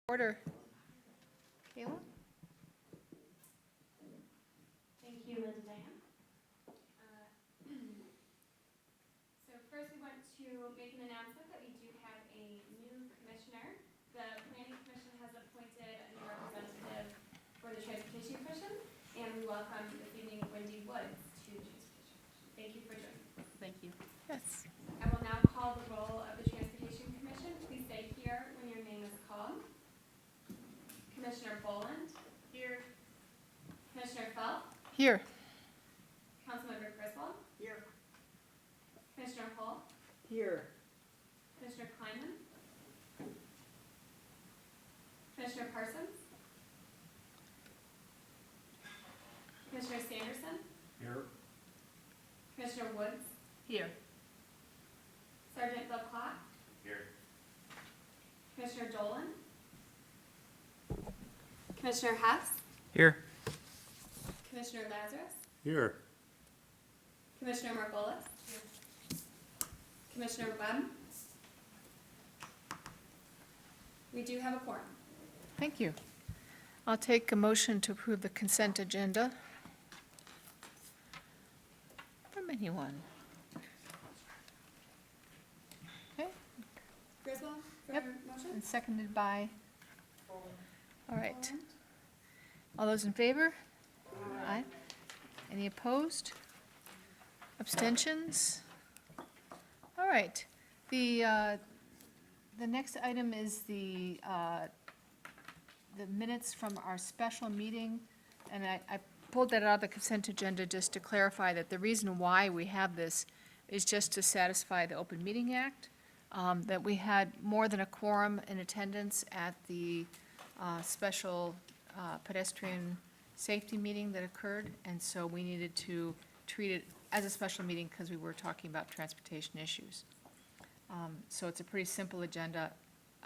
Order. Kayla? Thank you, Linda Diane. So first we want to make an announcement that we do have a new commissioner. The Planning Commission has appointed a new representative for the Transportation Commission, and we welcome this evening Wendy Woods to the Transportation Commission. Thank you for joining us. Thank you. Yes. I will now call the roll of the Transportation Commission. Please say here when your name is called. Commissioner Boland. Here. Commissioner Phelps. Here. Councilmember Griswold. Here. Commissioner Hull. Here. Commissioner Kleinman. Commissioner Parsons. Commissioner Sanderson. Here. Commissioner Woods. Here. Sergeant Bill Clark. Here. Commissioner Dolan. Commissioner Hess. Here. Commissioner Lazarus. Here. Commissioner Margolis. Commissioner Webb. We do have a quorum. Thank you. I'll take a motion to approve the consent agenda. From anyone? Okay, Griswold for Yep. motion? and seconded by? All right. All those in favor? Aye. Any opposed? Abstentions? All right. The next item is the minutes from our special meeting, and I pulled that out of the consent agenda just to clarify that the reason why we have this is just to satisfy the Open Meeting Act, that we had more than a quorum in attendance at the special pedestrian safety meeting that occurred, and so we needed to treat it as a special meeting because we were talking about transportation issues. So it's a pretty simple agenda,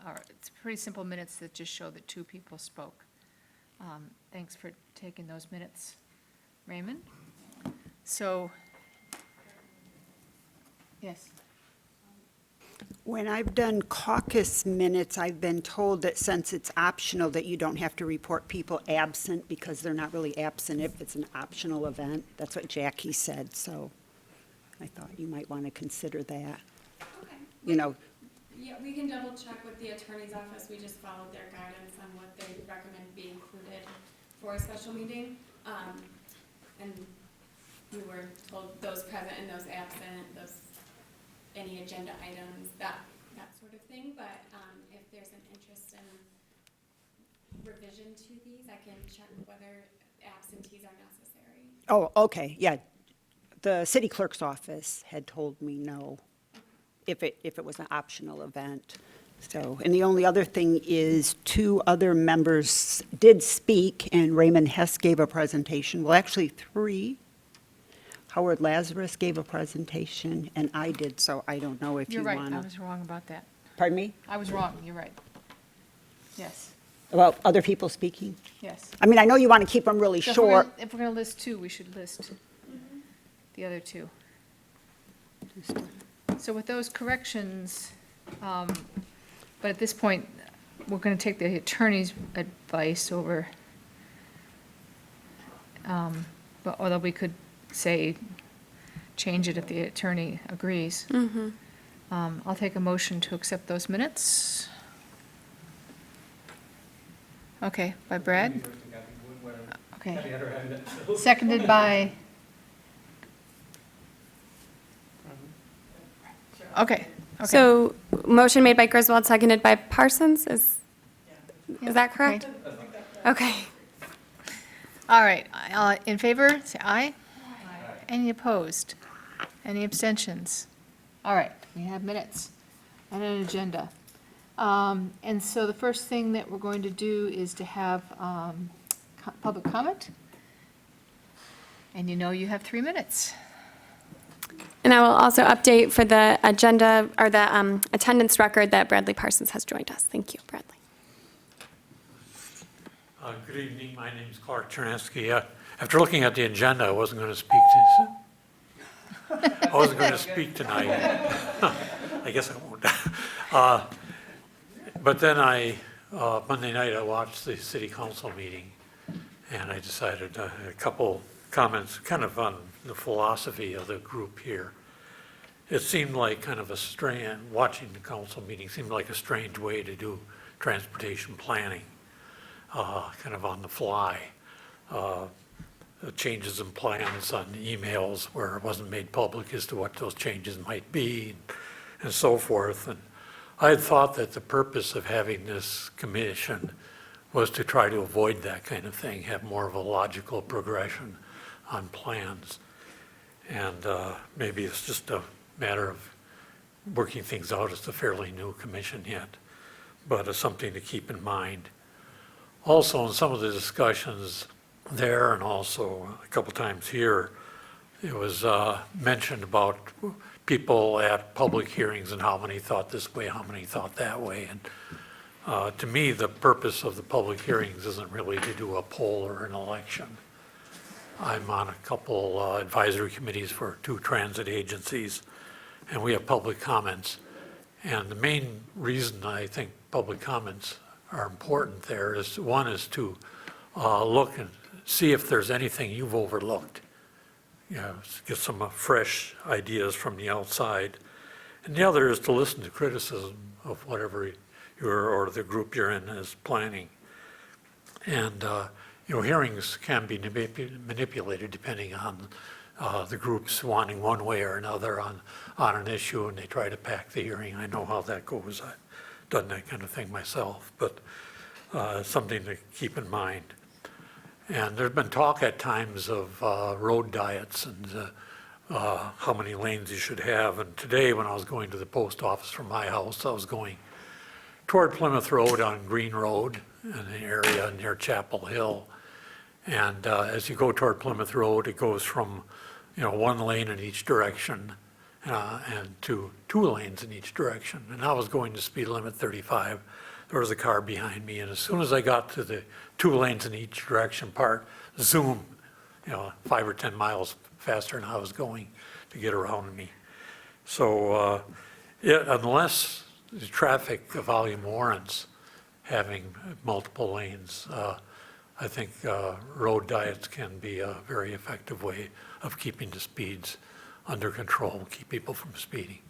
or it's pretty simple minutes that just show that two people spoke. Thanks for taking those minutes, Raymond. So, yes, When I've done caucus minutes, I've been told that since it's optional, that you don't have to report people absent because they're not really absent if it's an optional event. That's what Jackie said, so I thought you might want to consider that. Okay. You know, Yeah, we can double check with the attorney's office. We just followed their guidance on what they recommend be included for a special meeting. And we were told those present and those absent, any agenda items, that sort of thing. But if there's an interest in revision to these, I can check whether absentees are necessary. oh, okay, yeah. The city clerk's office had told me no, if it was an optional event. So, and the only other thing is two other members did speak, and Raymond Hess gave a presentation, well, actually three. Howard Lazarus gave a presentation, and I did, so I don't know if you you're want right, to. I was wrong about that. Pardon me? I was wrong, you're right. Yes, About other people speaking? yes. I mean, I know you want to keep them really So short. if we're gonna list two, we should list the other two. So with those corrections, but at this point, we're gonna take the attorney's advice over, but although we could say, change it if the attorney agrees. I'll take a motion to accept those minutes. Okay, by Brad? Okay. Seconded by? Okay, okay. So, motion made by Griswold, seconded by Parsons, is that correct? Okay. All right, in favor, say aye. Any opposed? Any abstentions? All right, we have minutes and an agenda. And so the first thing that we're going to do is to have public comment. And you know you have 3 minutes. And I will also update for the agenda, or the attendance record, that Bradley Parsons has joined us. Thank you, Bradley. Good evening, my name's Clark Chernesky. After looking at the agenda, I wasn't going to speak tonight. I guess I won't. But then I Monday night, I watched the city council meeting, and I decided a couple comments kind of on the philosophy of the group here. It seemed like kind of a strange, watching the council meeting seemed like a strange way to do transportation planning, kind of on the fly. Changes in plans on emails where it wasn't made public as to what those changes might be and so forth. And I had thought that the purpose of having this commission was to try to avoid that kind of thing, have more of a logical progression on plans. And maybe it's just a matter of working things out. It's a fairly new commission yet, but it's something to keep in mind. Also, in some of the discussions there and also a couple times here, it was mentioned about people at public hearings and how many thought this way, how many thought that way. And to me, the purpose of the public hearings isn't really to do a poll or an election. I'm on a couple advisory committees for 2 transit agencies, and we have public comments. And the main reason I think public comments are important there is, one is to look and see if there's anything you've overlooked. You know, get some fresh ideas from the outside. And the other is to listen to criticism of whatever you're, or the group you're in is planning. And, you know, hearings can be manipulated depending on the groups wanting one way or another on an issue, and they try to pack the hearing. I know how that goes. I've done that kind of thing myself, but something to keep in mind. And there's been talk at times of road diets and how many lanes you should have. And today, when I was going to the post office from my house, I was going toward Plymouth Road on Green Road in an area near Chapel Hill. And as you go toward Plymouth Road, it goes from, you know, 1 lane in each direction and to 2 lanes in each direction. And I was going to speed limit 35. There was a car behind me, and as soon as I got to the 2 lanes in each direction part, zoom, you know, 5 or 10 miles faster than I was going to get around me. So unless the traffic volume warrants having multiple lanes, I think road diets can be a very effective way of keeping the speeds under control, keep people from speeding.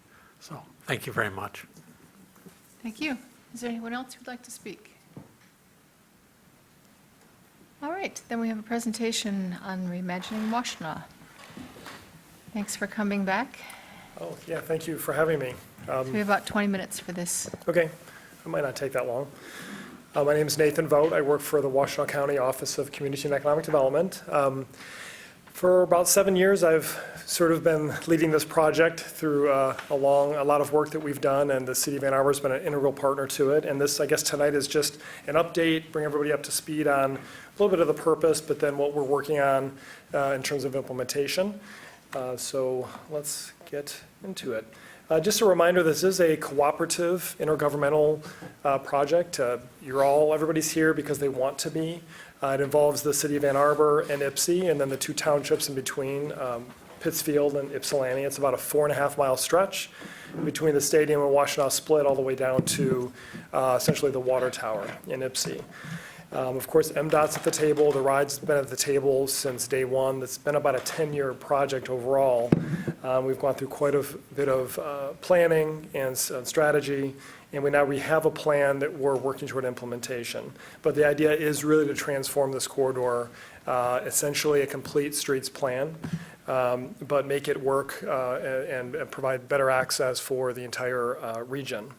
So thank you very much. Thank you. Is there anyone else who'd like to speak? All right, then we have a presentation on reimagining Washtenaw. Thanks for coming back. Oh, yeah, thank you for having me. So we have about 20 minutes for this. Okay, it might not take that long. My name is Nathan Vogt. I work for the Washtenaw County Office of Community and Economic Development. For about 7 years, I've sort of been leading this project through a lot of work that we've done, and the City of Ann Arbor has been an integral partner to it. And this, I guess, tonight is just an update, bring everybody up to speed on a little bit of the purpose, but then what we're working on in terms of implementation. So let's get into it. Just a reminder, this is a cooperative intergovernmental project. Everybody's here because they want to be. It involves the City of Ann Arbor and Ypsi, and then the 2 townships in between, Pittsfield and Ypsilanti. It's about a 4.5-mile stretch between the stadium and Washtenaw Split all the way down to essentially the water tower in Ypsi. Of course, MDOT's at the table. The ride's been at the table since day one. It's been about a 10-year project overall. We've gone through quite a bit of planning and strategy, and we have a plan that we're working toward implementation. But the idea is really to transform this corridor, essentially a complete streets plan, but make it work and provide better access for the entire region.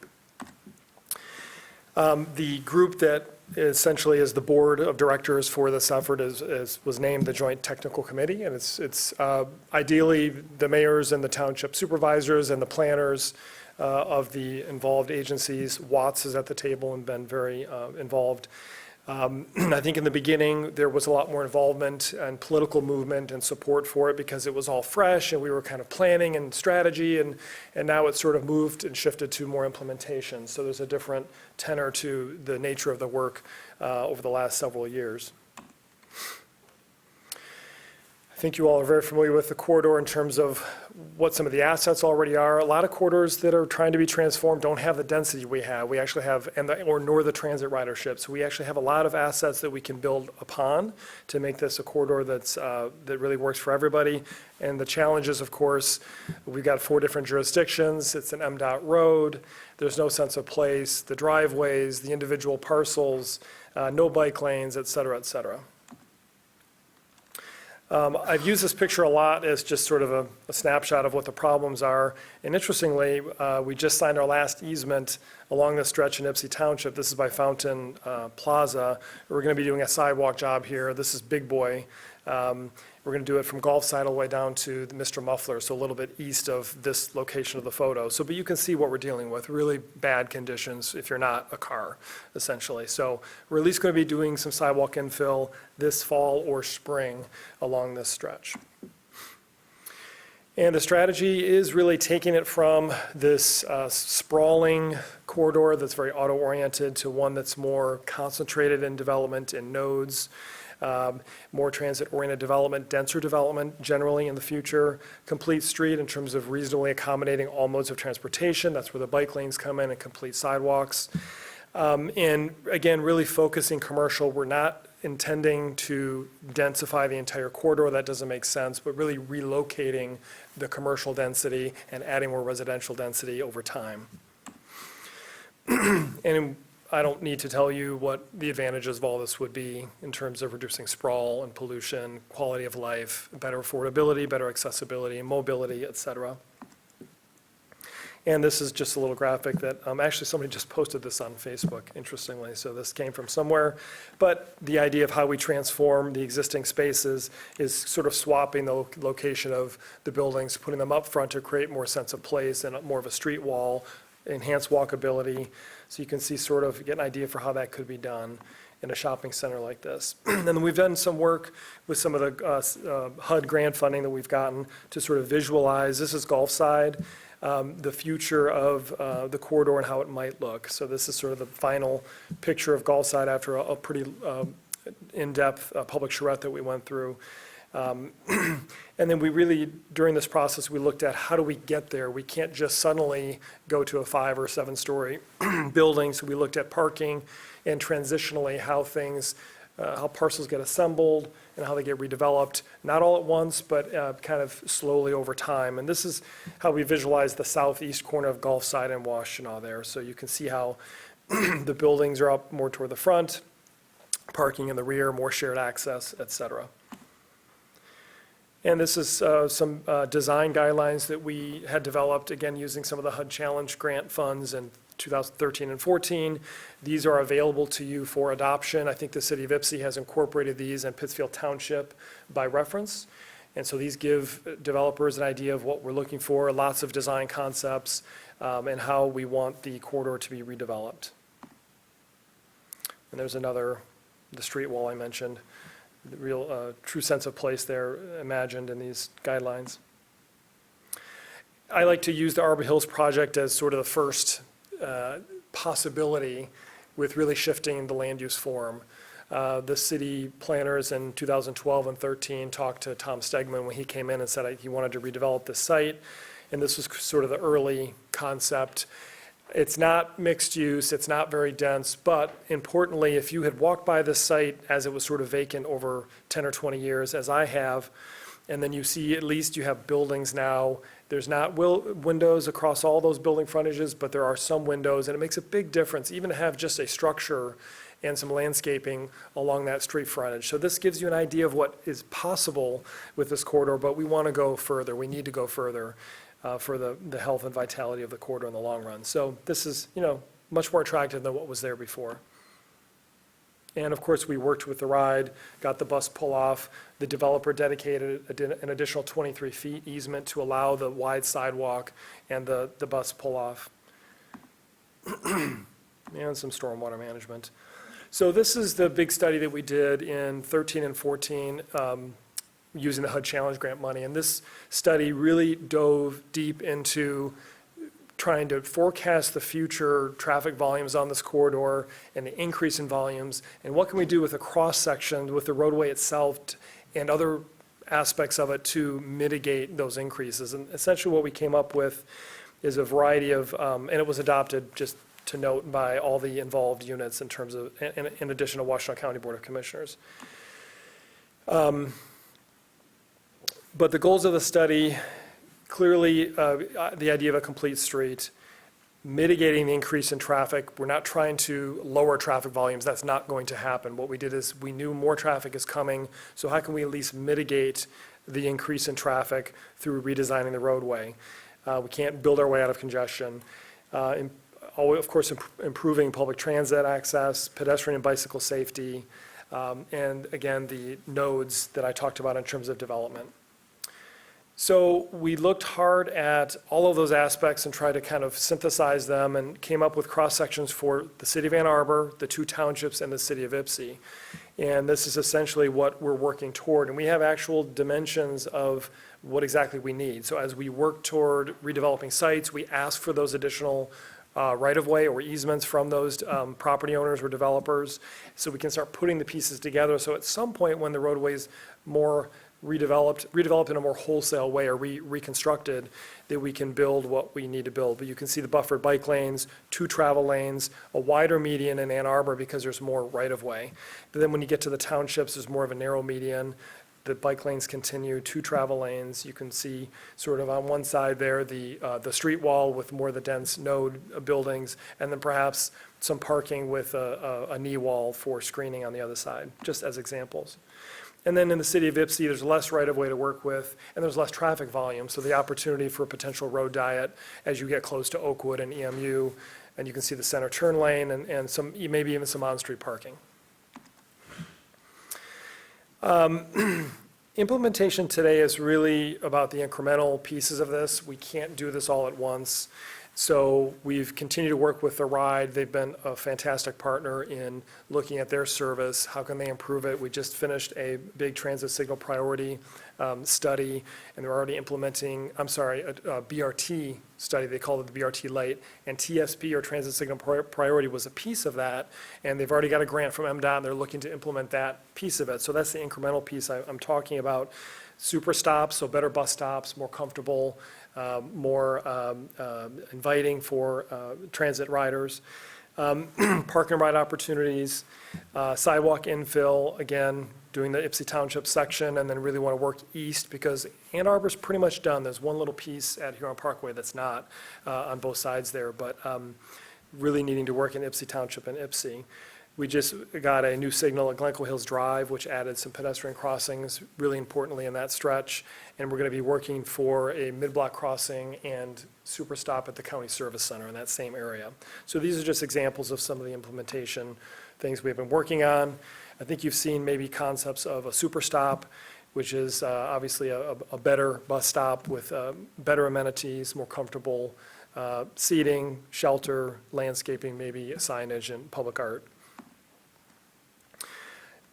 The group that essentially is the board of directors for this effort was named the Joint Technical Committee, and it's ideally the mayors and the township supervisors and the planners of the involved agencies. Watts is at the table and been very involved. I think in the beginning, there was a lot more involvement and political movement and support for it because it was all fresh and we were kind of planning and strategy, and now it's sort of moved and shifted to more implementation. So there's a different tenor to the nature of the work over the last several years. I think you all are very familiar with the corridor in terms of what some of the assets already are. A lot of corridors that are trying to be transformed don't have the density we have. We actually have, nor the transit ridership. So we actually have a lot of assets that we can build upon to make this a corridor that really works for everybody. And the challenge is, of course, we've got 4 different jurisdictions. It's an MDOT road. There's no sense of place, the driveways, the individual parcels, no bike lanes, et cetera, et cetera. I've used this picture a lot as just sort of a snapshot of what the problems are. And interestingly, we just signed our last easement along this stretch in Ypsi Township. This is by Fountain Plaza. We're going to be doing a sidewalk job here. This is Big Boy. We're going to do it from Gulfside all the way down to the Mr. Muffler, so a little bit east of this location of the photo. So, but you can see what we're dealing with, really bad conditions if you're not a car, essentially. So we're at least going to be doing some sidewalk infill this fall or spring along this stretch. And the strategy is really taking it from this sprawling corridor that's very auto-oriented to one that's more concentrated in development in nodes. More transit-oriented development, denser development generally in the future, complete street in terms of reasonably accommodating all modes of transportation. That's where the bike lanes come in, and complete sidewalks. And again, really focusing commercial. We're not intending to densify the entire corridor. That doesn't make sense, but really relocating the commercial density and adding more residential density over time. And I don't need to tell you what the advantages of all this would be in terms of reducing sprawl and pollution, quality of life, better affordability, better accessibility, mobility, et cetera. And this is just a little graphic that, actually somebody just posted this on Facebook, interestingly, so this came from somewhere. But the idea of how we transform the existing spaces is sort of swapping the location of the buildings, putting them up front to create more sense of place and more of a street wall, enhance walkability. So you can see sort of, get an idea for how that could be done in a shopping center like this. And then we've done some work with some of the HUD grant funding that we've gotten to sort of visualize, this is Gulfside, the future of the corridor and how it might look. So this is sort of the final picture of Gulfside after a pretty in-depth public charrette that we went through. And then we really, during this process, we looked at how do we get there? We can't just suddenly go to a 5 or 7 story building. So we looked at parking and transitionally how things, how parcels get assembled and how they get redeveloped, not all at once, but kind of slowly over time. And this is how we visualize the southeast corner of Gulfside and Washtenaw there. So you can see how the buildings are up more toward the front, parking in the rear, more shared access, et cetera. And this is some design guidelines that we had developed, again, using some of the HUD Challenge grant funds in 2013 and 14. These are available to you for adoption. I think the city of Ypsi has incorporated these in Pittsfield Township by reference. And so these give developers an idea of what we're looking for, lots of design concepts, and how we want the corridor to be redeveloped. And there's another, the street wall I mentioned. The real true sense of place there imagined in these guidelines. I like to use the Arbor Hills project as sort of the first possibility with really shifting the land use form. The city planners in 2012 and 13 talked to Tom Stegman when he came in and said he wanted to redevelop this site, and this was sort of the early concept. It's not mixed use, it's not very dense, but importantly, if you had walked by this site as it was sort of vacant over 10 or 20 years, as I have, and then you see at least you have buildings now, there's not windows across all those building frontages, but there are some windows, and it makes a big difference, even to have just a structure and some landscaping along that street frontage. So this gives you an idea of what is possible with this corridor, but we want to go further, we need to go further. For the health and vitality of the corridor in the long run. So this is, much more attractive than what was there before. And of course, we worked with the RIDE, got the bus pull-off. The developer dedicated an additional 23 feet easement to allow the wide sidewalk and the bus pull-off. And some stormwater management. So this is the big study that we did in 13 and 14. Using the HUD Challenge grant money. And this study really dove deep into trying to forecast the future traffic volumes on this corridor and the increase in volumes, and what can we do with the cross-section, with the roadway itself, and other aspects of it to mitigate those increases. And essentially what we came up with is a variety of, and it was adopted, just to note, by all the involved units in terms of, in addition to Washtenaw County Board of Commissioners. But the goals of the study, clearly, the idea of a complete street, mitigating the increase in traffic. We're not trying to lower traffic volumes. That's not going to happen. What we did is we knew more traffic is coming, so how can we at least mitigate the increase in traffic through redesigning the roadway? We can't build our way out of congestion. Of course, improving public transit access, pedestrian and bicycle safety, and again, the nodes that I talked about in terms of development. So we looked hard at all of those aspects and tried to kind of synthesize them and came up with cross-sections for the city of Ann Arbor, the 2 townships, and the city of Ypsi. And this is essentially what we're working toward. And we have actual dimensions of what exactly we need. So as we work toward redeveloping sites, we ask for those additional right-of-way or easements from those property owners or developers, so we can start putting the pieces together. So at some point when the roadway's more redeveloped in a more wholesale way or reconstructed, that we can build what we need to build. But you can see the buffered bike lanes, 2 travel lanes, a wider median in Ann Arbor because there's more right-of-way. But then when you get to the townships, there's more of a narrow median. The bike lanes continue, 2 travel lanes. You can see sort of on one side there, the street wall with more of the dense node buildings, and then perhaps some parking with a knee wall for screening on the other side, just as examples. And then in the city of Ypsi, there's less right-of-way to work with, and there's less traffic volume, so the opportunity for a potential road diet as you get close to Oakwood and EMU, and you can see the center turn lane and some, maybe even some on-street parking. Implementation today is really about the incremental pieces of this. We can't do this all at once. So we've continued to work with the RIDE. They've been a fantastic partner in looking at their service. How can they improve it? We just finished a big transit signal priority study, and they're already implementing, a BRT study. They call it the BRT Lite, and TSP, or Transit Signal Priority, was a piece of that, and they've already got a grant from MDOT, and they're looking to implement that piece of it. So that's the incremental piece I'm talking about. Super stops, so better bus stops, more comfortable, more inviting for transit riders, park and ride opportunities, sidewalk infill, again, doing the Ypsi Township section, and then really want to work east because Ann Arbor's pretty much done. There's one little piece at Huron Parkway that's not on both sides there, but really needing to work in Ypsi Township and Ypsi. We just got a new signal at Glencoe Hills Drive, which added some pedestrian crossings, really importantly in that stretch. And we're going to be working for a mid-block crossing and super stop at the County Service Center in that same area. So these are just examples of some of the implementation things we've been working on. I think you've seen maybe concepts of a super stop, which is obviously a better bus stop with better amenities, more comfortable seating, shelter, landscaping, maybe signage and public art.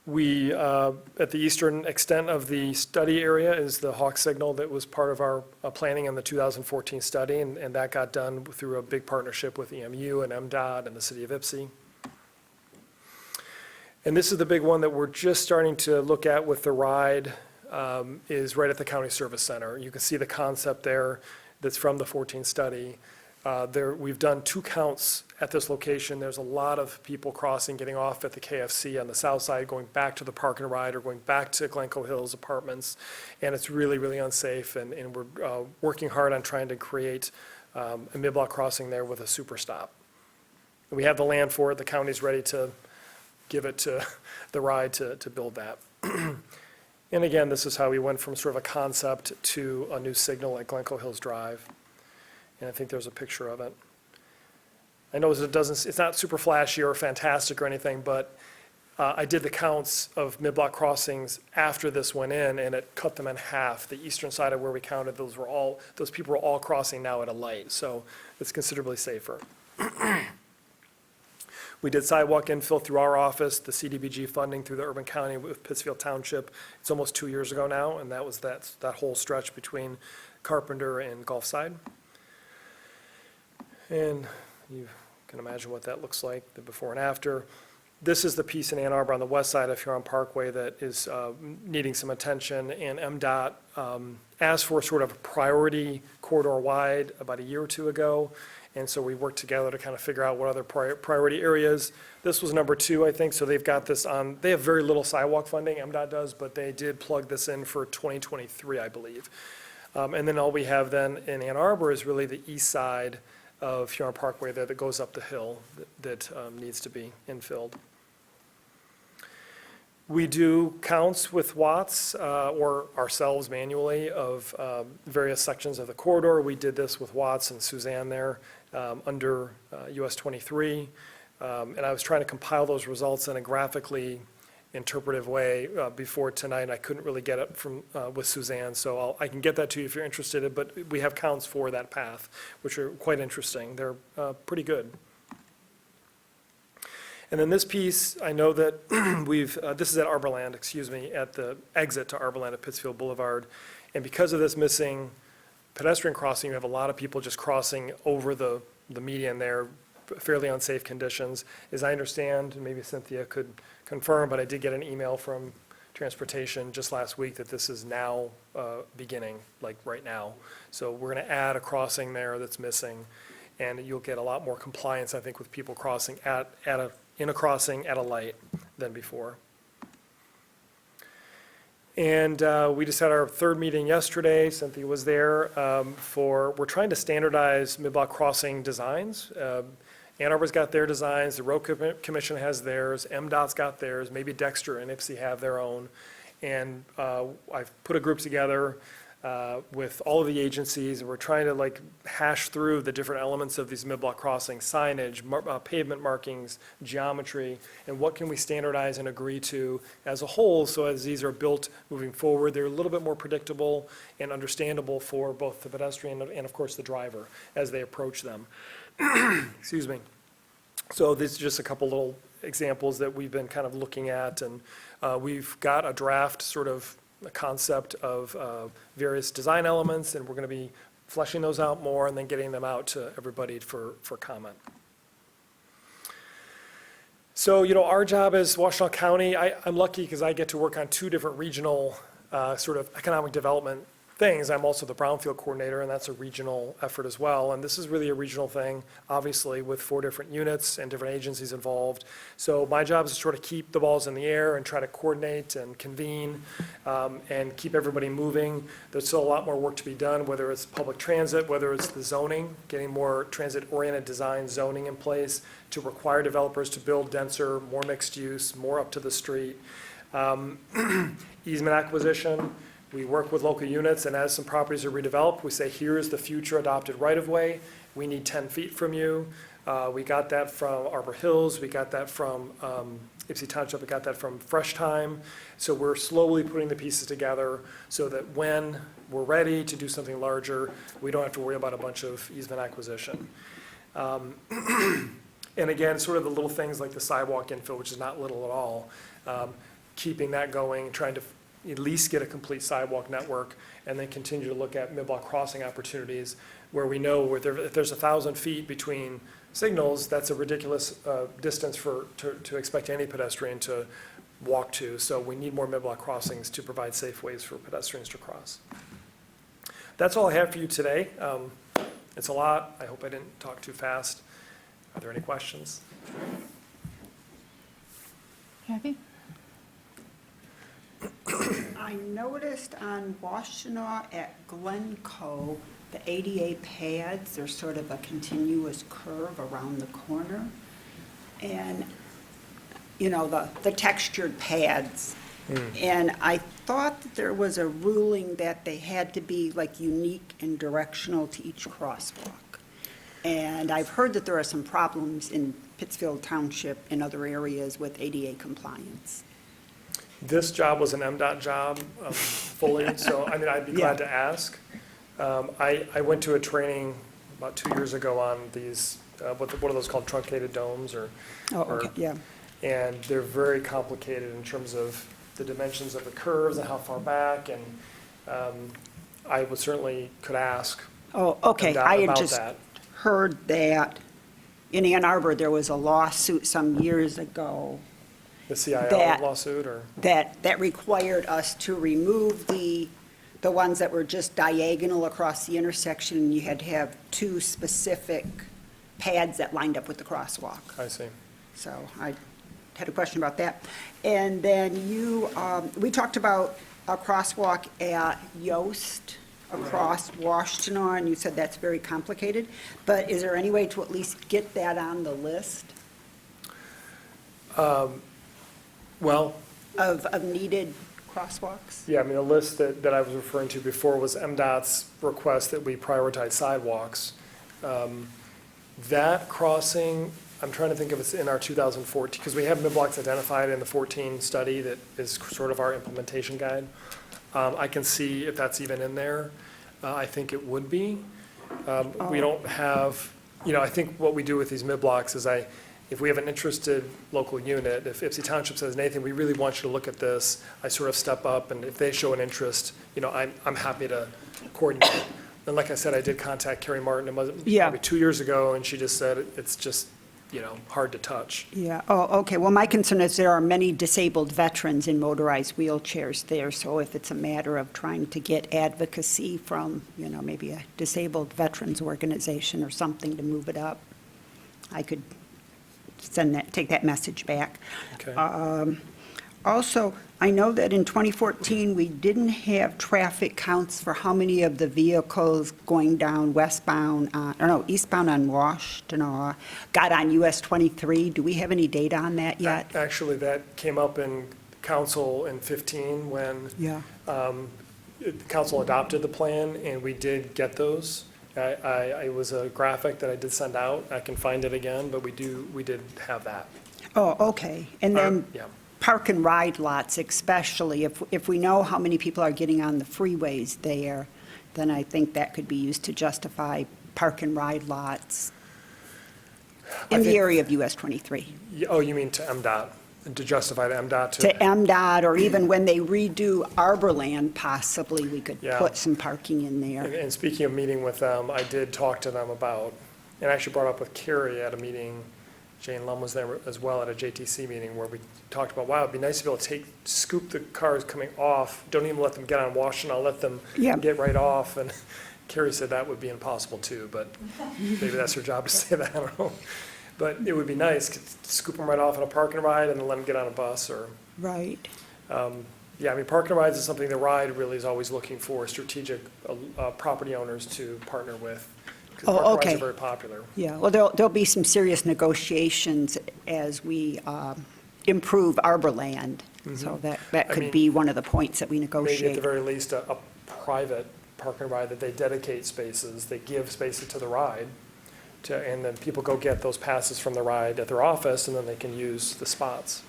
We, at the eastern extent of the study area is the Hawk Signal that was part of our planning in the 2014 study, and that got done through a big partnership with EMU and MDOT and the city of Ypsi. And this is the big one that we're just starting to look at with the RIDE, is right at the County Service Center. You can see the concept there that's from the 14 study. We've done 2 counts at this location. There's a lot of people crossing, getting off at the KFC on the south side, going back to the park and ride or going back to Glencoe Hills Apartments. And it's really, really unsafe. And we're working hard on trying to create a mid-block crossing there with a super stop. We have the land for it. The county's ready to give it to the RIDE to build that. And again, this is how we went from sort of a concept to a new signal at Glencoe Hills Drive. And I think there's a picture of it. I know it's not super flashy or fantastic or anything, but I did the counts of mid-block crossings after this went in, and it cut them in half. The eastern side of where we counted, those people were all crossing now at a light, so it's considerably safer. We did sidewalk infill through our office, the CDBG funding through the urban county with Pittsfield Township. It's almost 2 years ago now, and that was that whole stretch between Carpenter and Gulfside. And you can imagine what that looks like, the before and after. This is the piece in Ann Arbor on the west side of Huron Parkway that is needing some attention, and MDOT asked for sort of a priority corridor wide about a year or two ago, and so we worked together to kind of figure out what other priority areas. This was number 2, I think, so they've got this on, they have very little sidewalk funding, MDOT does, but they did plug this in for 2023, I believe. And then all we have then in Ann Arbor is really the east side of Huron Parkway there that goes up the hill that needs to be infilled. We do counts with Watts or ourselves manually of various sections of the corridor. We did this with Watts and Suzanne there under US 23. And I was trying to compile those results in a graphically interpretive way before tonight, and I couldn't really get it from with Suzanne, so I can get that to you if you're interested, but we have counts for that path, which are quite interesting. They're pretty good. And then this piece, I know that this is at Arborland, at the exit to Arborland at Pittsfield Boulevard, and because of this missing pedestrian crossing, you have a lot of people just crossing over the median there, fairly unsafe conditions. As I understand, and maybe Cynthia could confirm, but I did get an email from Transportation just last week that this is now beginning, like right now. So we're going to add a crossing there that's missing, and you'll get a lot more compliance, I think, with people crossing in a crossing at a light than before. And we just had our third meeting yesterday. Cynthia was there we're trying to standardize mid-block crossing designs. Ann Arbor's got their designs, the Road Commission has theirs, MDOT's got theirs, maybe Dexter and IPSI have their own. And I've put a group together with all of the agencies, and we're trying to hash through the different elements of these mid-block crossings, signage, pavement markings, geometry, and what can we standardize and agree to as a whole, so as these are built moving forward, they're a little bit more predictable and understandable for both the pedestrian and of course the driver as they approach them. Excuse me. So this is just a couple little examples that we've been kind of looking at, and we've got a draft sort of a concept of various design elements, and we're going to be fleshing those out more and then getting them out to everybody for comment. So, our job as Washtenaw County, I'm lucky because I get to work on 2 different regional sort of economic development things. I'm also the Brownfield coordinator, and that's a regional effort as well. And this is really a regional thing, obviously, with 4 different units and different agencies involved. So my job is to sort of keep the balls in the air and try to coordinate and convene and keep everybody moving. There's still a lot more work to be done, whether it's public transit, whether it's the zoning, getting more transit-oriented design zoning in place to require developers to build denser, more mixed use, more up to the street. Easement acquisition. We work with local units, and as some properties are redeveloped, we say, here's the future adopted right-of-way. We need 10 feet from you. We got that from Arbor Hills. We got that from IPSI Township. We got that from Fresh Time. So we're slowly putting the pieces together so that when we're ready to do something larger, we don't have to worry about a bunch of easement acquisition. And again, sort of the little things like the sidewalk infill, which is not little at all, keeping that going, trying to at least get a complete sidewalk network, and then continue to look at mid-block crossing opportunities where we know if there's 1,000 feet between signals, that's a ridiculous distance to expect any pedestrian to walk to. So we need more mid-block crossings to provide safe ways for pedestrians to cross. That's all I have for you today. It's a lot. I hope I didn't talk too fast. Are there any questions? Kathy? I noticed on Washtenaw at Glencoe, the ADA pads, there's sort of a continuous curve around the corner. And, the textured pads. And I thought that there was a ruling that they had to be unique and directional to each crosswalk. And I've heard that there are some problems in Pittsfield Township and other areas with ADA compliance. This job was an MDOT job fully, so I'd be glad to ask. I went to a training about 2 years ago on these, what are those called, truncated domes or? Oh, okay, yeah. And they're very complicated in terms of the dimensions of the curves and how far back, and I would certainly could ask Oh, okay. MDOT I had about just that. heard that in Ann Arbor, there was a lawsuit some years ago The CIL That- lawsuit, or? that required us to remove the ones that were just diagonal across the intersection. You had to have two specific pads that lined up with the crosswalk. I see. So I had a question about that. And then we talked about a crosswalk at Yost across Washtenaw, and you said that's very complicated. But is there any way to at least get that on the list Well, of needed crosswalks? yeah, I mean, the list that I was referring to before was MDOT's request that we prioritize sidewalks. That crossing, I'm trying to think if it's in our 2014, because we have mid-blocks identified in the 14 study that is sort of our implementation guide. I can see if that's even in there. I think it would be. We don't have, I think what we do with these mid-blocks is if we have an interested local unit, if Ipsy Township says, Nathan, we really want you to look at this, I sort of step up, and if they show an interest, I'm happy to coordinate. And like I said, I did contact Carrie Martin, it was Yeah. probably 2 years ago, and she just said, it's just, hard to touch. Yeah, oh, okay. Well, my concern is there are many disabled veterans in motorized wheelchairs there. So if it's a matter of trying to get advocacy from, maybe a disabled veterans organization or something to move it up, I could take that message back. Okay. Also, I know that in 2014, we didn't have traffic counts for how many of the vehicles going down eastbound on Washtenaw got on US 23. Do we have any data on that yet? Actually, that came up in council in 15 when Yeah. council adopted the plan, and we did get those. It was a graphic that I did send out. I can find it again, but we did have that. Oh, okay. And then Yeah. park and ride lots especially, if we know how many people are getting on the freeways there, then I think that could be used to justify park and ride lots in the think- area of US 23. Oh, you mean to MDOT, and to justify the MDOT To MDOT, or even when they redo Arborland, possibly we could Yeah. put some parking in And there. and speaking of meeting with them, I did talk to them about, and actually brought up with Carrie at a meeting, Jane Lum was there as well at a JTC meeting, where we talked about, wow, it'd be nice to be able to scoop the cars coming off, don't even let them get on Washtenaw, let them Yeah. get right off, and Carrie said that would be impossible too, but maybe that's her job to say that, I don't know. But it would be nice, to scoop them right off on a park and ride, and then let them get on a bus, or, Right. yeah, I mean, park and rides is something the RIDE really is always looking for strategic property owners to partner with, because Oh, park and rides okay. are very popular. Yeah, well, there'll be some serious negotiations as we improve Arborland. So that I could mean, be one of the points that we Maybe at negotiate. the very least, a private park and ride that they dedicate spaces, they give spaces to the ride, and then people go get those passes from the ride at their office, and then they can use the spots.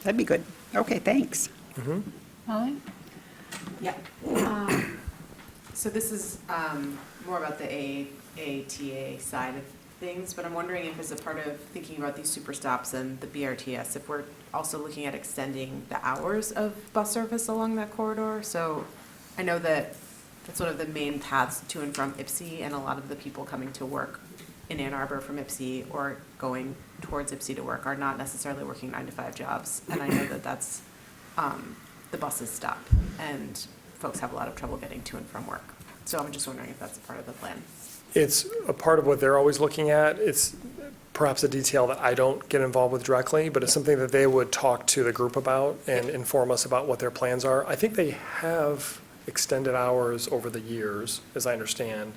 That'd be good. Okay, thanks. Molly? Yeah. So this is more about the AATA side of things, but I'm wondering if as a part of thinking about these super stops and the BRTS, if we're also looking at extending the hours of bus service along that corridor. So I know that that's one of the main paths to and from Ipsy, and a lot of the people coming to work in Ann Arbor from Ipsy or going towards Ipsy to work are not necessarily working 9-to-5 jobs. And I know that that's, the buses stop, and folks have a lot of trouble getting to and from work. So I'm just wondering if that's a part of the plan. It's a part of what they're always looking at. It's perhaps a detail that I don't get involved with directly, but it's something that they would talk to the group about and inform us about what their plans are. I think they have extended hours over the years, as I understand.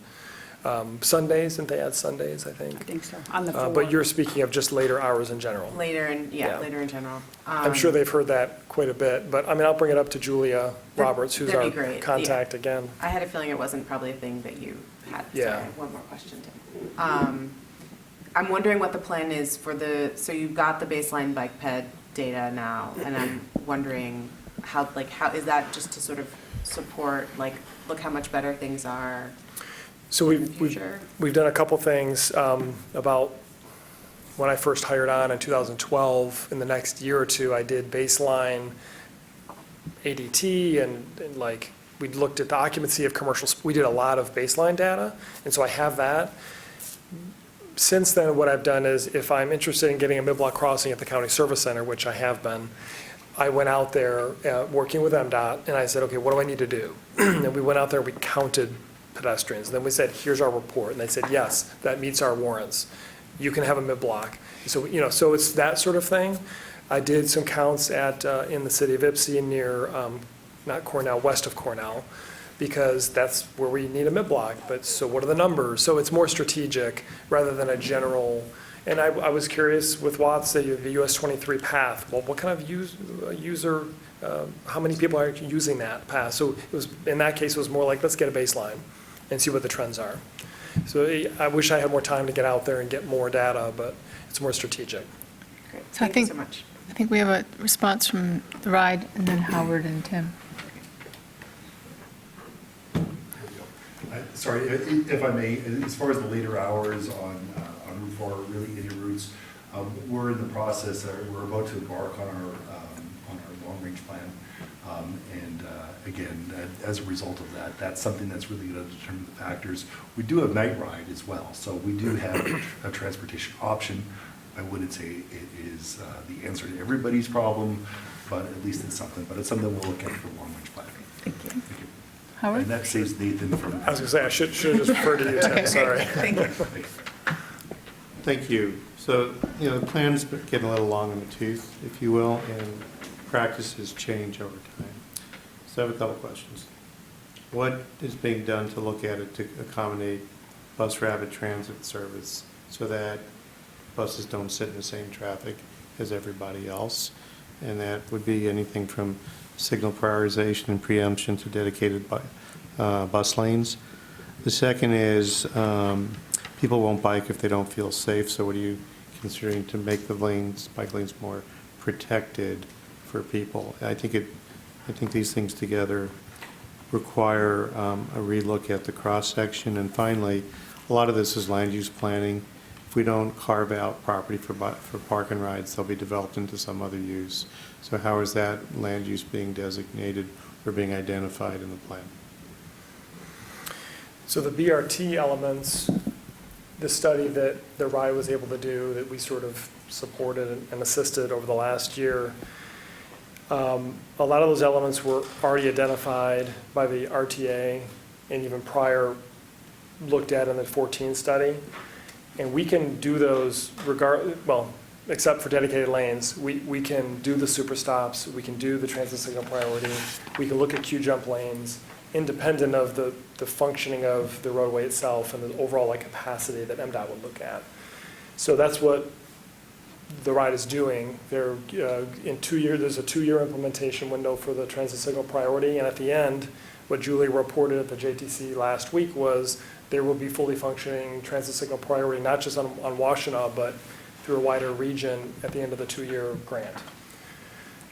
Sundays, didn't they add Sundays, I I think? think so, on the floor. But you're speaking of just later hours in general. Later in, Yeah. yeah, later in general. I'm sure they've heard that quite a bit, but I mean, I'll bring it up to Julia Roberts, who's that'd our be great, yeah. contact again. I had a feeling it wasn't probably a thing that you had. Yeah. Sorry, I have one more question, Tim. I'm wondering what the plan is for so you've got the baseline bike ped data now, and I'm wondering how is that just to sort of support, look how much better things are So in the future? we've done a couple things about when I first hired on in 2012. In the next year or two, I did baseline ADT and we looked at the occupancy of commercial, we did a lot of baseline data, and so I have that. since then, what I've done is, if I'm interested in getting a mid-block crossing at the county service center, which I have been, I went out there, working with MDOT, and I said, okay, what do I need to do? And we went out there, we counted pedestrians. Then we said, here's our report. And they said, yes, that meets our warrants. You can have a mid-block. So, so it's that sort of thing. I did some counts in the city of Ypsi near, not Cornell, west of Cornell, because that's where we need a mid-block. But so what are the numbers? So it's more strategic rather than a general. And I was curious with Watts, the US 23 path, well, what kind of user, how many people are using that path? So it was, in that case, it was more like, let's get a baseline and see what the trends are. So I wish I had more time to get out there and get more data, but it's more strategic. Great, So I thank you think- so much. I think we have a response from the RIDE, and then Howard and Tim. Sorry, if I may, as far as the later hours on Route 4, really any routes, we're in the process, we're about to embark on our long-range plan. And again, as a result of that, that's something that's really going to determine the factors. We do have night ride as well, so we do have a transportation option. I wouldn't say it is the answer to everybody's problem, but at least it's something. But it's something we'll look at for long-range planning. Thank you. Thank you. Howard? And that saves Nathan from. I was gonna say, I should have just referred to you, Tim, sorry. Thank you. Thank you. So, the plan's getting a little long in the tooth, if you will, and practices change over time. So I have a couple questions. What is being done to look at it to accommodate bus rapid transit service so that buses don't sit in the same traffic as everybody else? And that would be anything from signal prioritization and preemption to dedicated bus lanes. The second is people won't bike if they don't feel safe, so what are you considering to make the bike lanes more protected for people? I think these things together require a relook at the cross-section. And finally, a lot of this is land use planning. If we don't carve out property for park and rides, they'll be developed into some other use. So how is that land use being designated or being identified in the plan? So the BRT elements, the study that the RIDE was able to do, that we sort of supported and assisted over the last year, a lot of those elements were already identified by the RTA and even prior looked at in the 14 study. And we can do those except for dedicated lanes. We can do the super stops, we can do the transit signal priority, we can look at queue jump lanes, independent of the functioning of the roadway itself and the overall capacity that MDOT would look at. So that's what the RIDE is doing. They're in 2 years, there's a 2-year implementation window for the transit signal priority, and at the end, what Julie reported at the JTC last week was there will be fully functioning transit signal priority, not just on Washtenaw, but through a wider region at the end of the 2-year grant.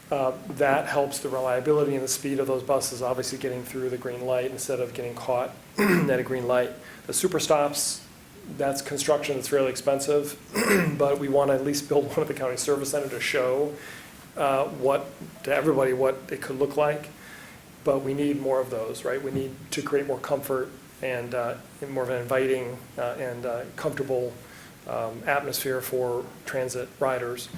That helps the reliability and the speed of those buses, obviously getting through the green light instead of getting caught at a green light. The super stops, that's construction that's fairly expensive, but we want to at least build one at the county service center to show to everybody what it could look like. But we need more of those, right? We need to create more comfort and more of an inviting and comfortable atmosphere for transit riders.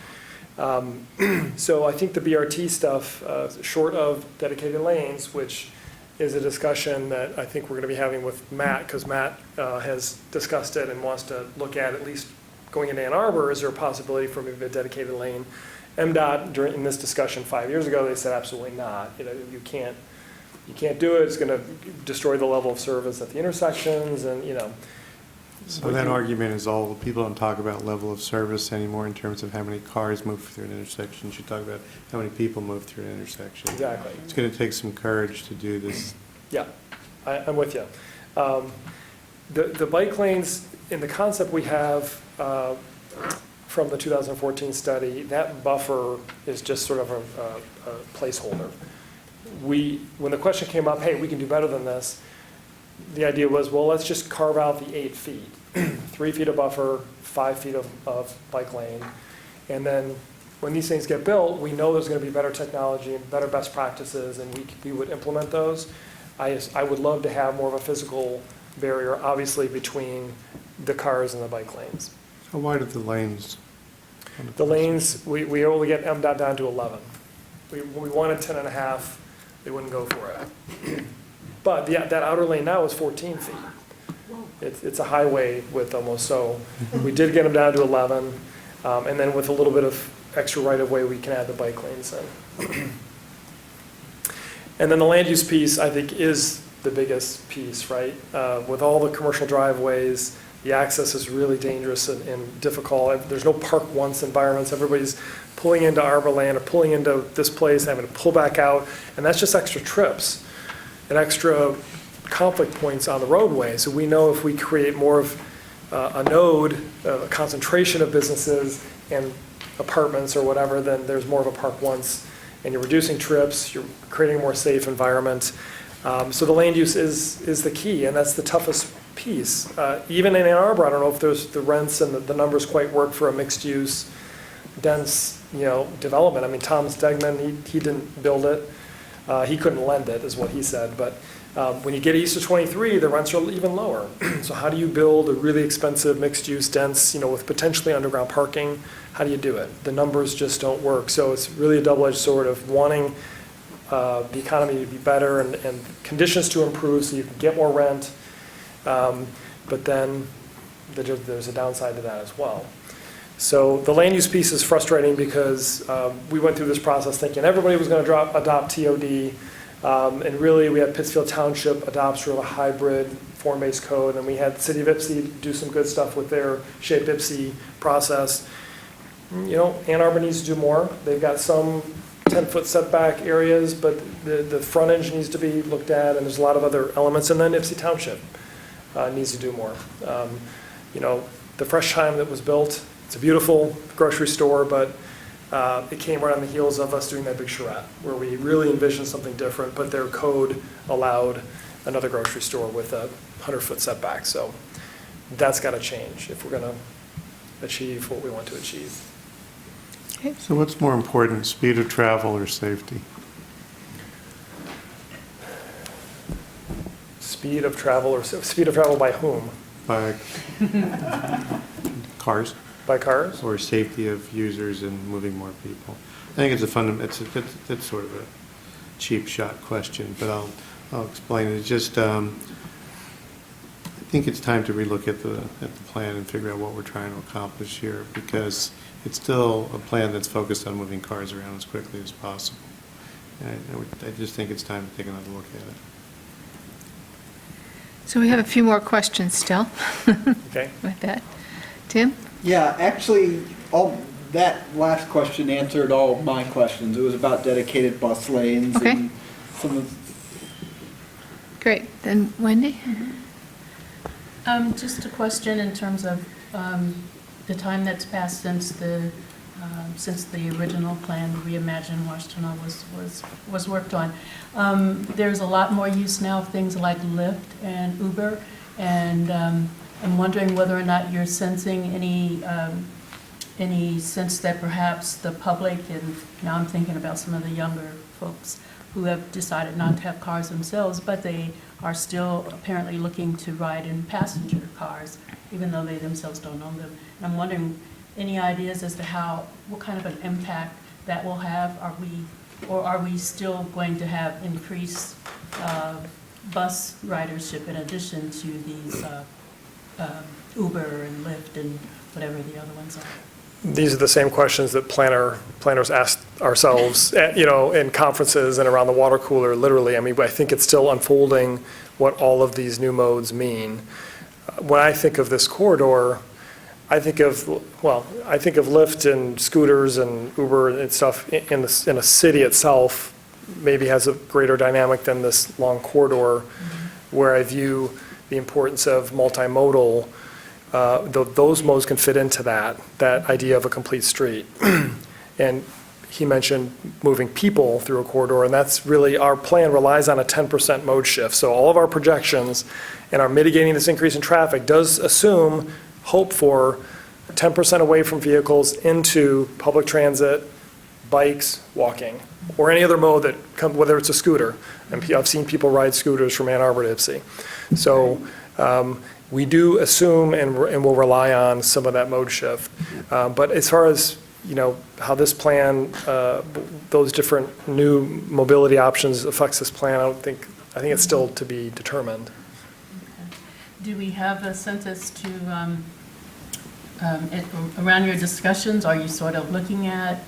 So I think the BRT stuff, short of dedicated lanes, which is a discussion that I think we're going to be having with Matt, because Matt has discussed it and wants to look at least going into Ann Arbor, is there a possibility for maybe a dedicated lane? MDOT, in this discussion 5 years ago, they said absolutely not. You can't do it. It's going to destroy the level of service at the intersections, and So that argument is all, people don't talk about level of service anymore in terms of how many cars move through an intersection. You should talk about how many people move through an intersection. Exactly. It's going to take some courage to do this. Yeah, I'm with you. The bike lanes, in the concept we have from the 2014 study, that buffer is just sort of a placeholder. When the question came up, hey, we can do better than this, the idea was, well, let's just carve out the 8 feet. 3 feet of buffer, 5 feet of bike lane. And then when these things get built, we know there's going to be better technology and better best practices, and we would implement those. I would love to have more of a physical barrier, obviously, between the cars and the bike lanes. How wide are the lanes? on The first lanes, we only get MDOT down to 11. We wanted 10 and a half, they wouldn't go for it. But that outer lane now is 14 feet. It's a highway width almost, so we did get them down to 11. And then with a little bit of extra right-of-way, we can add the bike lanes in. And then the land use piece, I think, is the biggest piece, right? With all the commercial driveways, the access is really dangerous and difficult. There's no park once environments. Everybody's pulling into Arbor Land or pulling into this place, having to pull back out, and that's just extra trips and extra conflict points on the roadway. So we know if we create more of a node, a concentration of businesses and apartments or whatever, then there's more of a park once, and you're reducing trips, you're creating a more safe environment. So the land use is the key, and that's the toughest piece. Even in Ann Arbor, I don't know if there's the rents and the numbers quite work for a mixed-use, dense, development. I mean, Tom Stegman, he didn't build it. He couldn't lend it, is what he said. But when you get east of 23, the rents are even lower. So how do you build a really expensive, mixed-use, dense, with potentially underground parking? How do you do it? The numbers just don't work. So it's really a double-edged sword of wanting the economy to be better and conditions to improve so you can get more rent. But then there's a downside to that as well. So the land use piece is frustrating because we went through this process thinking everybody was going to adopt TOD. And really, we had Pittsfield Township adopt sort of a hybrid form-based code. And we had the City of Ypsi do some good stuff with their Shape Ypsi process. Ann Arbor needs to do more. They've got some 10-foot setback areas, but the frontage needs to be looked at, and there's a lot of other elements. And then Ypsi Township needs to do more. The Fresh Time that was built, it's a beautiful grocery store, but it came right on the heels of us doing that big charrette, where we really envisioned something different, but their code allowed another grocery store with a 100-foot setback. So that's got to change if we're going to achieve what we want to achieve. So what's more important, speed of travel or safety? Speed of travel by whom? By cars By cars? or safety of users and moving more people? I think it's it's sort of a cheap shot question, but I'll explain it. It's just, I think it's time to relook at the plan and figure out what we're trying to accomplish here, because it's still a plan that's focused on moving cars around as quickly as possible. And I just think it's time to take another look at it. So we have a few more questions still Okay. with that. Tim? Yeah, actually, all, that last question answered all of my questions. It was about dedicated bus lanes Okay. and some of, Great. Then Wendy? Just a question in terms of the time that's passed since the original plan, Reimagine Washtenaw was worked on. There's a lot more use now of things like Lyft and Uber, and I'm wondering whether or not you're sensing any sense that perhaps the public, and now I'm thinking about some of the younger folks who have decided not to have cars themselves, but they are still apparently looking to ride in passenger cars, even though they themselves don't own them. And I'm wondering, any ideas as to what kind of an impact that will have? Are we still going to have increased bus ridership in addition to these Uber and Lyft and whatever the other ones are? These are the same questions that planners asked ourselves in conferences and around the water cooler, literally. I mean, I think it's still unfolding what all of these new modes mean. When I think of this corridor, I think of Lyft and scooters and Uber and stuff in a city itself maybe has a greater dynamic than this long corridor, where I view the importance of multimodal. Those modes can fit into that idea of a complete street. And he mentioned moving people through a corridor, and that's really, our plan relies on a 10% mode shift. So all of our projections and our mitigating this increase in traffic does hope for 10% away from vehicles into public transit, bikes, walking, or any other mode that whether it's a scooter. And I've seen people ride scooters from Ann Arbor to Ypsi. So We do assume and will rely on some of that mode shift. But as far as, how this plan, those different new mobility options affects this plan, I think it's still to be determined. Do we have a sense as to, around your discussions, are you sort of looking at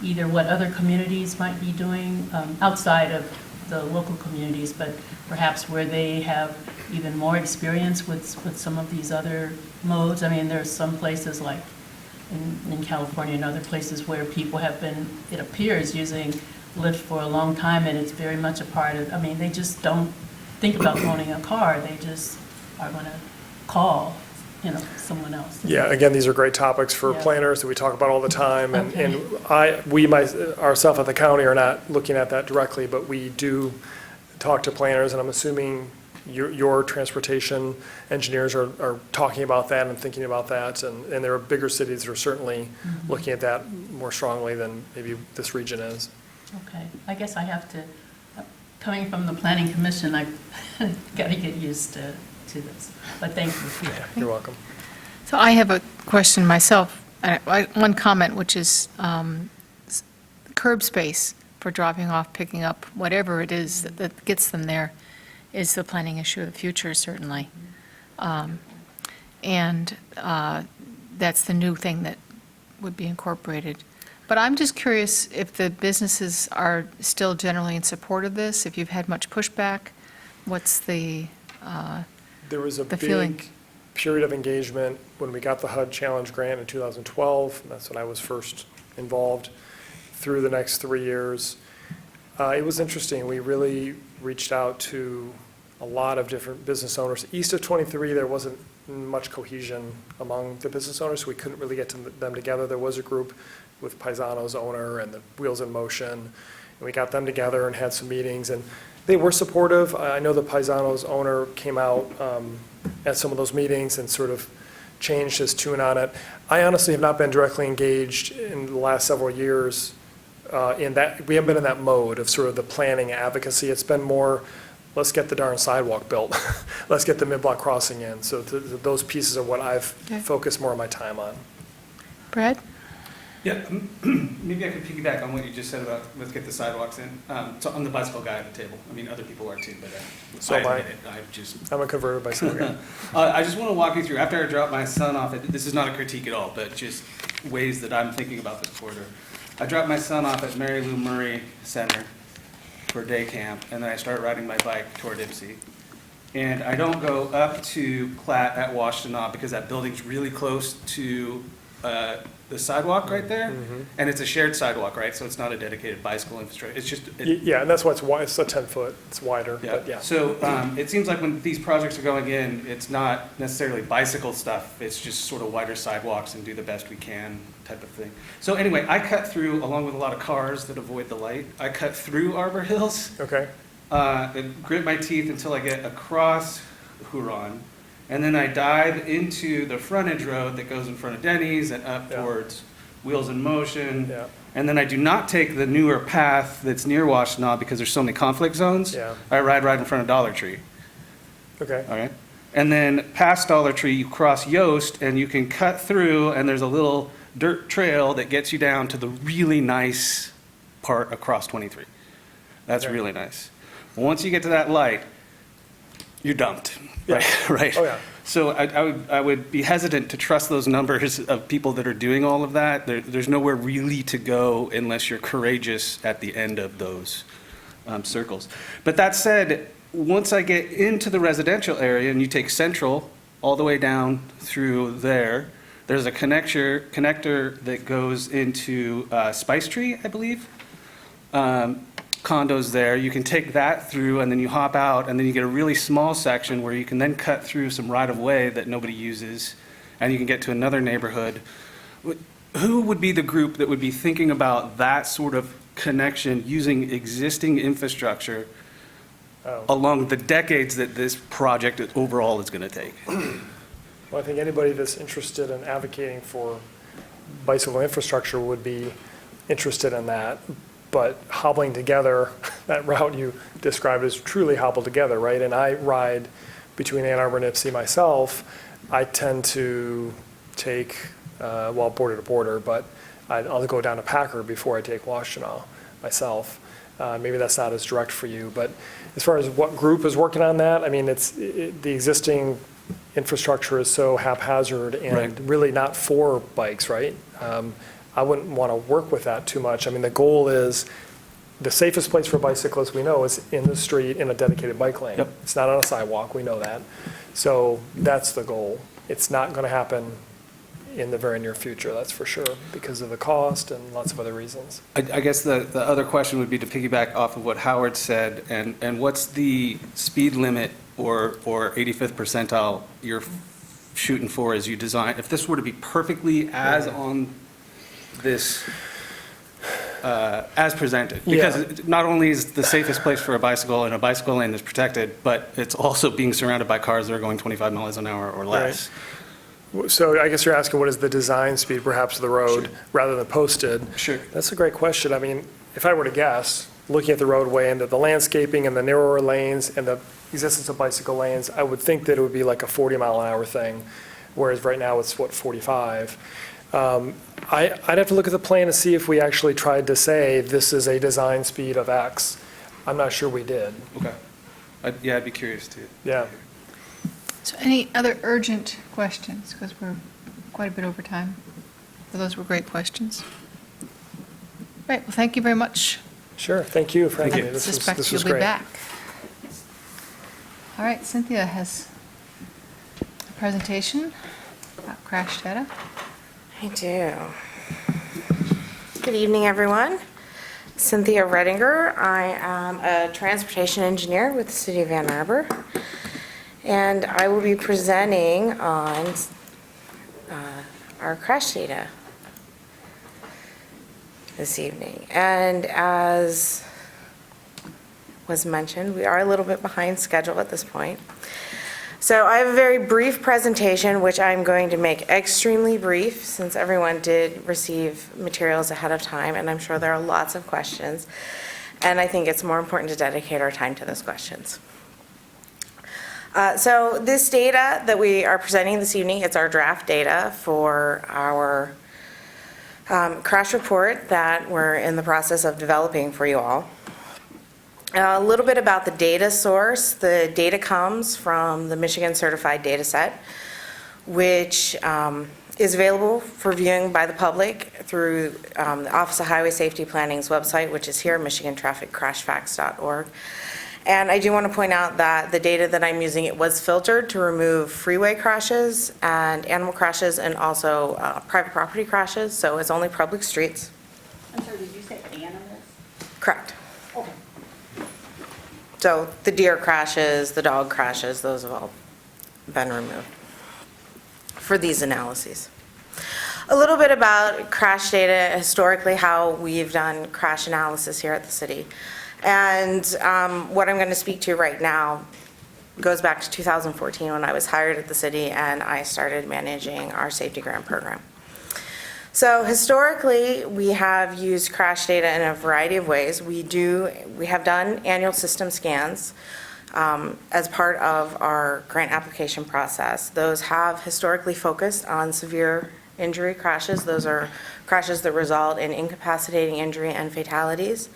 either what other communities might be doing outside of the local communities, but perhaps where they have even more experience with some of these other modes? I mean, there's some places like in California and other places where people have been, it appears, using Lyft for a long time, and it's very much a part of, I mean, they just don't think about owning a car, they just are gonna call, someone else. Yeah, again, these are great topics for Yeah. planners that we talk about all the time. Okay. And ourselves at the county are not looking at that directly, but we do talk to planners, and I'm assuming your transportation engineers are talking about that and thinking about that. And there are bigger cities that are certainly looking at that more strongly than maybe this region is. Okay, I guess I have to, coming from the planning commission, I've got to get used to this, but thank you. You're welcome. So I have a question myself, one comment, which is curb space for dropping off, picking up, whatever it is that gets them there is the planning issue of the future, certainly. And that's the new thing that would be incorporated. But I'm just curious if the businesses are still generally in support of this, if you've had much pushback, what's the There was a feeling? big period of engagement when we got the HUD Challenge Grant in 2012. And that's when I was first involved through the next 3 years. It was interesting. We really reached out to a lot of different business owners. East of 23, there wasn't much cohesion among the business owners, so we couldn't really get them together. There was a group with Paisano's owner and the Wheels in Motion, and we got them together and had some meetings, and they were supportive. I know the Paisano's owner came out at some of those meetings and sort of changed his tune on it. I honestly have not been directly engaged in the last several years in that. We haven't been in that mode of sort of the planning advocacy. It's been more, let's get the darn sidewalk built. Let's get the mid-block crossing in. So those pieces are what I've focused more of my time on. Brad? Yeah, maybe I could piggyback on what you just said about let's get the sidewalks in. So I'm the bicycle guy at the table. I mean, other people are too, but So I am I. admit it. I'm a converted bicycle guy. I just want to walk you through, after I drop my son off, this is not a critique at all, but just ways that I'm thinking about this corridor. I dropped my son off at Mary Lou Murray Center for day camp, and then I start riding my bike toward Ipsy. And I don't go up to Platt at Washtenaw because that building's really close to the sidewalk right there. And it's a shared sidewalk, right? So it's not a dedicated bicycle infrastructure. It's just. Yeah, and that's why it's wide. It's a 10-foot. It's wider, but yeah. So it seems like when these projects are going in, it's not necessarily bicycle stuff. It's just sort of wider sidewalks and do the best we can type of thing. So anyway, I cut through, along with a lot of cars that avoid the light, I cut through Arbor Hills. Okay. And grit my teeth until I get across Huron. And then I dive into the frontage road that goes in front of Denny's and up towards Wheels in Motion. Yeah. And then I do not take the newer path that's near Washtenaw because there's so many conflict zones. Yeah. I ride right in front of Dollar Tree. Okay. All right. And then past Dollar Tree, you cross Yost and you can cut through, and there's a little dirt trail that gets you down to the really nice part across 23. That's Okay. really nice. Once you get to that light, you're dumped. Yeah. Right. Oh, yeah. So I would be hesitant to trust those numbers of people that are doing all of that. There's nowhere really to go unless you're courageous at the end of those circles. But that said, once I get into the residential area and you take Central all the way down through there, there's a connector that goes into Spice Tree, I believe. Condos there. You can take that through and then you hop out and then you get a really small section where you can then cut through some right-of-way that nobody uses and you can get to another neighborhood. Who would be the group that would be thinking about that sort of connection using existing infrastructure along the decades that this project overall is going to take? Well, I think anybody that's interested in advocating for bicycle infrastructure would be interested in that. But hobbling together, that route you described is truly hobbled together, right? And I ride between Ann Arbor and Ipsy myself, I tend to take, well, border to border, but I'll go down to Packard before I take Washtenaw myself. Maybe that's not as direct for you, but as far as what group is working on that, I mean, the existing infrastructure is so haphazard and Right. really not for bikes, right? I wouldn't want to work with that too much. I mean, the goal is, the safest place for bicyclists we know is in the street in a dedicated bike lane. Yep. It's not on a sidewalk, we know that. So that's the goal. It's not going to happen in the very near future, that's for sure, because of the cost and lots of other reasons. I guess the other question would be to piggyback off of what Howard said, and what's the speed limit or 85th percentile you're shooting for as you design? If this were to be perfectly as on this, as presented, because not only is the safest place for a bicycle and a bicycle lane is protected, but it's also being surrounded by cars that are going 25 miles an hour or less. So I guess you're asking what is the design speed perhaps of the road rather than posted? Sure. That's a great question. I mean, if I were to guess, looking at the roadway and the landscaping and the narrower lanes and the existence of bicycle lanes, I would think that it would be like a 40-mile-an-hour thing, whereas right now it's, 45? I'd have to look at the plan to see if we actually tried to say this is a design speed of X. I'm not sure we did. Okay. Yeah, I'd be curious too. Yeah. So any other urgent questions? Because we're quite a bit over time. Well, those were great questions. Right, well, thank you very much. Sure, thank you for having me. I This suspect was you'll be great. back. All right, Cynthia has a presentation about crash data. I do. Good evening, everyone. Cynthia Redinger. I am a transportation engineer with the City of Ann Arbor. And I will be presenting on our crash data this evening. And as was mentioned, we are a little bit behind schedule at this point. So I have a very brief presentation, which I'm going to make extremely brief, since everyone did receive materials ahead of time, and I'm sure there are lots of questions. And I think it's more important to dedicate our time to those questions. So this data that we are presenting this evening, it's our draft data for our crash report that we're in the process of developing for you all. A little bit about the data source. The data comes from the Michigan Certified Data Set, which is available for viewing by the public through the Office of Highway Safety Planning's website, which is here, michigantrafficcrashfacts.org. And I do want to point out that the data that I'm using, it was filtered to remove freeway crashes and animal crashes and also private property crashes, so it's only public streets. I'm sorry, did you say animals? Correct. Okay. So the deer crashes, the dog crashes, those have all been removed for these analyses. A little bit about crash data, historically how we've done crash analysis here at the city. And what I'm going to speak to right now goes back to 2014 when I was hired at the city and I started managing our safety grant program. So historically, we have used crash data in a variety of ways. We have done annual system scans as part of our grant application process. Those have historically focused on severe injury crashes. Those are crashes that result in incapacitating injury and fatalities.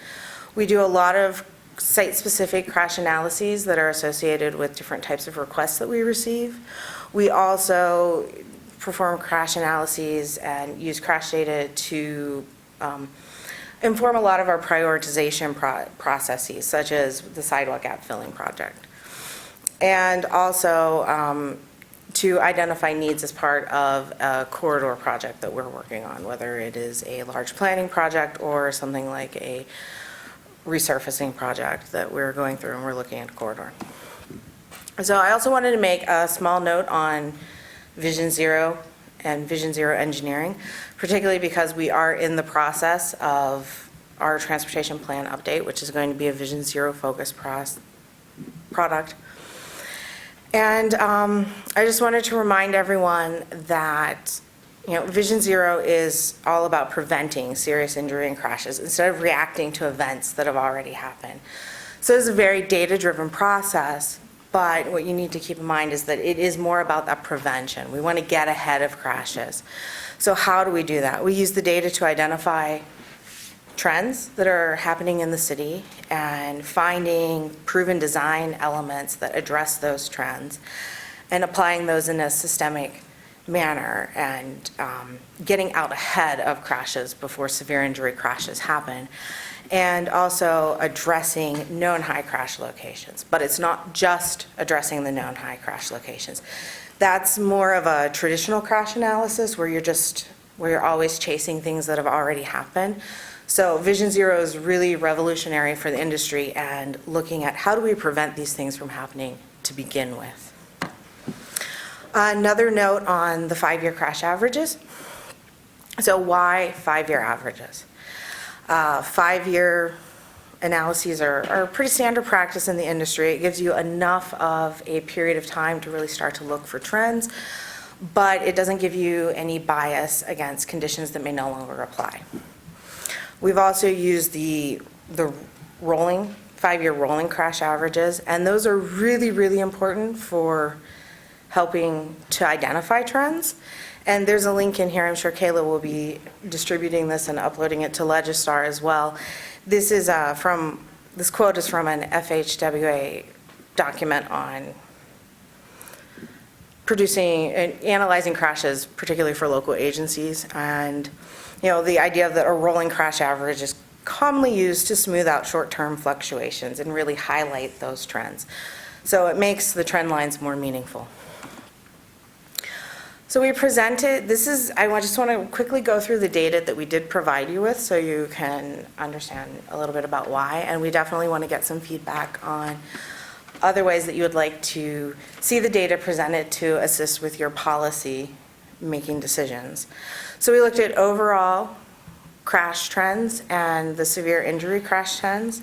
We do a lot of site-specific crash analyses that are associated with different types of requests that we receive. We also perform crash analyses and use crash data to inform a lot of our prioritization processes, such as the sidewalk gap filling project. And also to identify needs as part of a corridor project that we're working on, whether it is a large planning project or something like a resurfacing project that we're going through and we're looking at a corridor. So I also wanted to make a small note on Vision Zero and Vision Zero engineering, particularly because we are in the process of our transportation plan update, which is going to be a Vision Zero focused product. And I just wanted to remind everyone that Vision Zero is all about preventing serious injury and crashes instead of reacting to events that have already happened. So it's a very data-driven process, But what you need to keep in mind is that it is more about that prevention. We want to get ahead of crashes. So how do we do that? We use the data to identify trends that are happening in the city and finding proven design elements that address those trends and applying those in a systemic manner and getting out ahead of crashes before severe injury crashes happen, and also addressing known high crash locations. But it's not just addressing the known high crash locations. That's more of a traditional crash analysis where you're always chasing things that have already happened. So Vision Zero is really revolutionary for the industry and looking at how do we prevent these things from happening to begin with. Another note on the 5-year crash averages. So why 5-year averages? 5-year analyses are pretty standard practice in the industry. It gives you enough of a period of time to really start to look for trends, but it doesn't give you any bias against conditions that may no longer apply. We've also used the rolling, 5-year rolling crash averages, and those are really, really important for helping to identify trends. And there's a link in here. I'm sure Kayla will be distributing this and uploading it to Legistar as well. This is this quote is from an FHWA document on producing and analyzing crashes, particularly for local agencies. And the idea that a rolling crash average is commonly used to smooth out short-term fluctuations and really highlight those trends. So it makes the trend lines more meaningful. So we presented, I just want to quickly go through the data that we did provide you with so you can understand a little bit about why. And we definitely want to get some feedback on other ways that you would like to see the data presented to assist with your policy making decisions. So we looked at overall crash trends and the severe injury crash trends.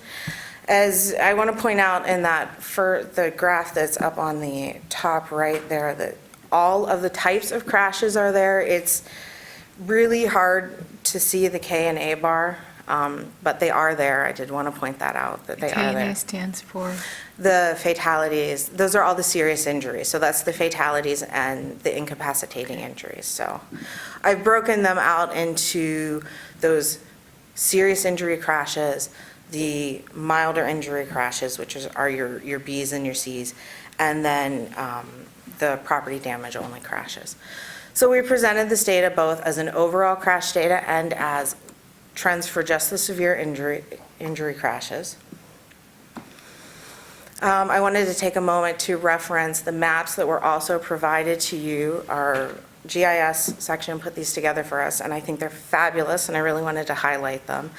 As I want to point out in that, for the graph that's up on the top right there, that all of the types of crashes are there. It's really hard to see the K and A bar, but they are there. I did want to point that out, that they are there. KNA stands for? The fatalities, those are all the serious injuries. So that's the fatalities and the incapacitating injuries. So I've broken them out into those serious injury crashes, the milder injury crashes, which are your Bs and your Cs, and then the property damage only crashes. So we presented this data both as an overall crash data and as trends for just the severe injury crashes. I wanted to take a moment to reference the maps that were also provided to you. Our GIS section put these together for us, and I think they're fabulous, and I really wanted to highlight them.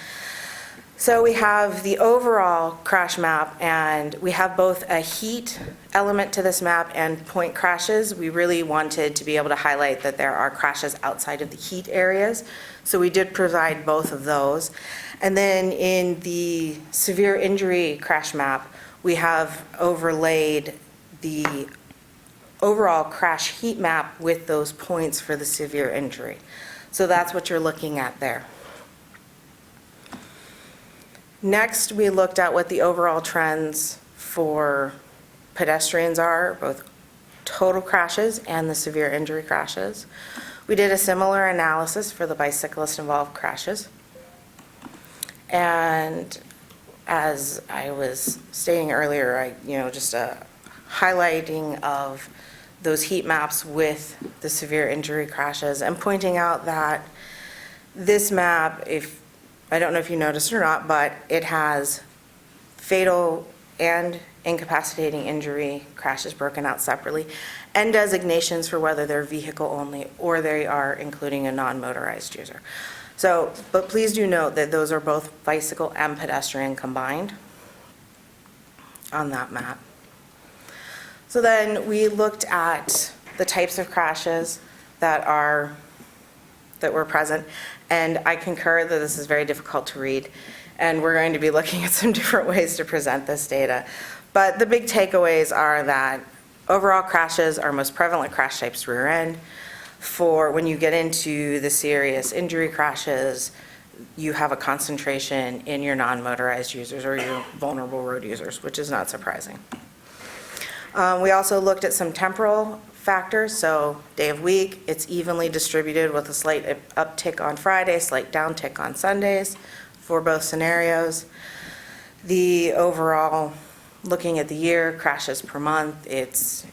So we have the overall crash map, and we have both a heat element to this map and point crashes. We really wanted to be able to highlight that there are crashes outside of the heat areas. So we did provide both of those. And then in the severe injury crash map, we have overlaid the overall crash heat map with those points for the severe injury. So that's what you're looking at there. Next, we looked at what the overall trends for pedestrians are, both total crashes and the severe injury crashes. We did a similar analysis for the bicyclist-involved crashes. And as I was stating earlier, just a highlighting of those heat maps with the severe injury crashes and pointing out that this map, I don't know if you noticed or not, but it has fatal and incapacitating injury crashes broken out separately, and designations for whether they're vehicle only or they are including a non-motorized user. So, but please do note that those are both bicycle and pedestrian combined on that map. So then we looked at the types of crashes that were present. And I concur that this is very difficult to read, and we're going to be looking at some different ways to present this data. But the big takeaways are that overall crashes are most prevalent crash types rear end. For when you get into the serious injury crashes, you have a concentration in your non-motorized users or your vulnerable road users, which is not surprising. We also looked at some temporal factors, so day of week, it's evenly distributed with a slight uptick on Friday, slight downtick on Sundays for both scenarios. The overall, looking at the year, crashes per month, it's,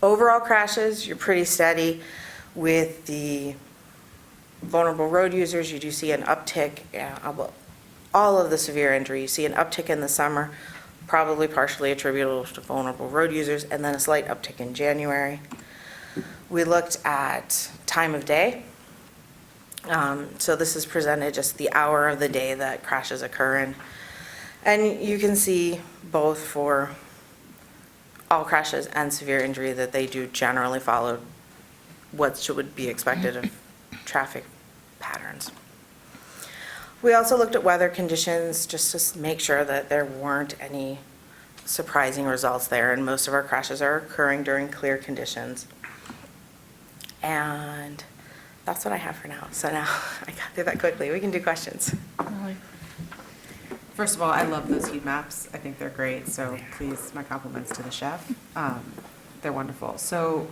overall crashes, you're pretty steady. With the vulnerable road users, you do see an uptick, all of the severe injury, you see an uptick in the summer, probably partially attributable to vulnerable road users, and then a slight uptick in January. We looked at time of day. So this is presented just the hour of the day that crashes occur in. And you can see both for all crashes and severe injury that they do generally follow what would be expected of traffic patterns. We also looked at weather conditions just to make sure that there weren't any surprising results there, and most of our crashes are occurring during clear conditions. And that's what I have for now. So now I got through that quickly. We can do questions. First of all, I love those heat maps. I think they're great, so please, my compliments to the chef. They're wonderful. So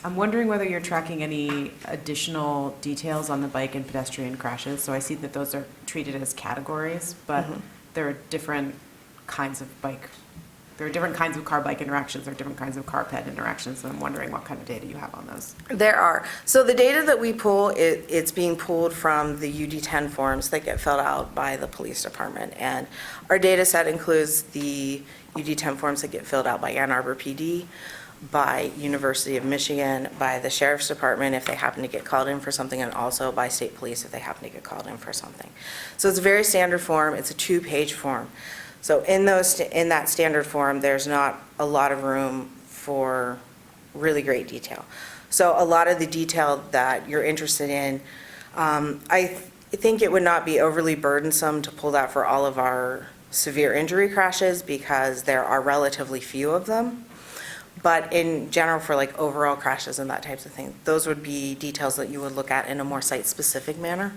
I'm wondering whether you're tracking any additional details on the bike and pedestrian crashes. So I see that those are treated as categories, but there are different kinds of car-bike interactions, there are different kinds of car-ped interactions, so I'm wondering what kind of data you have on those. There are. So the data that we pull, it's being pulled from the UD10 forms that get filled out by the police department. And our data set includes the UD10 forms that get filled out by Ann Arbor PD, by University of Michigan, by the Sheriff's Department if they happen to get called in for something, and also by state police if they happen to get called in for something. So it's a very standard form. It's a 2-page form. So in that standard form, there's not a lot of room for really great detail. So a lot of the detail that you're interested in, I think it would not be overly burdensome to pull that for all of our severe injury crashes because there are relatively few of them. But in general, for like overall crashes and that types of thing, those would be details that you would look at in a more site-specific manner.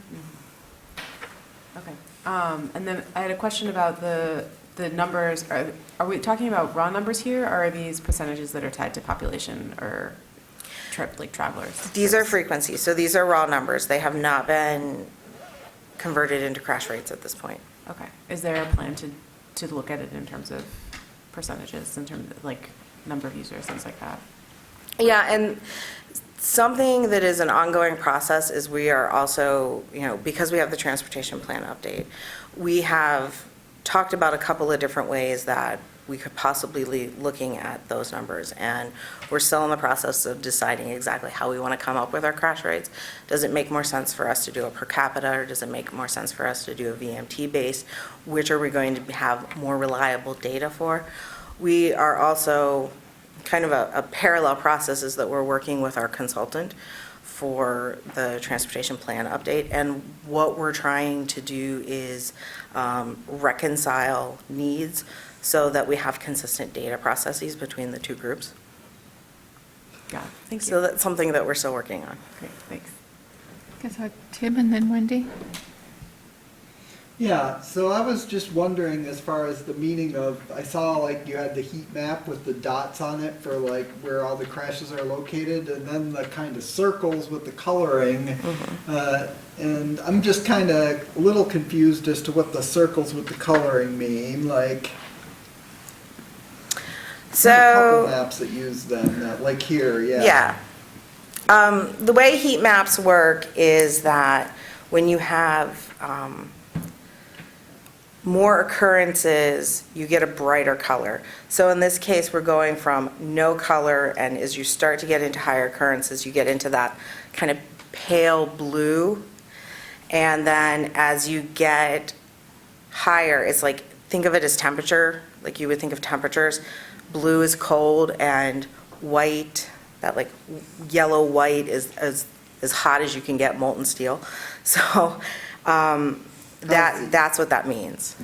Okay. And then I had a question about the numbers. Are we talking about raw numbers here, or are these percentages that are tied to population or travelers? These are frequencies, so these are raw numbers. They have not been converted into crash rates at this point. Okay. Is there a plan to look at it in terms of percentages, in terms of like number of users, things like that? Yeah, and something that is an ongoing process is we are also, because we have the transportation plan update, we have talked about a couple of different ways that we could possibly be looking at those numbers. And we're still in the process of deciding exactly how we want to come up with our crash rates. Does it make more sense for us to do a per capita, or does it make more sense for us to do a VMT base? Which are we going to have more reliable data for? We are also kind of a parallel process is that we're working with our consultant for the transportation plan update. And what we're trying to do is reconcile needs so that we have consistent data processes between the two groups. Got it. Thank you. So that's something that we're still working on. Great, thanks. So Tim and then Wendy? Yeah, so I was just wondering as far as the meaning of, I saw like you had the heat map with the dots on it for like where all the crashes are located, and then the kind of circles with the coloring. And I'm just kind of a little confused as to what the circles with the coloring mean, like. So. There's a couple maps that use them, like here, yeah. Yeah. The way heat maps work is that when you have more occurrences, you get a brighter color. So in this case, we're going from no color, and as you start to get into higher occurrences, you get into that kind of pale blue. And then as you get higher, it's like, think of it as temperature, like you would think of temperatures. Blue is cold, and white, that like yellow white is as hot as you can get molten steel. So that's what that means.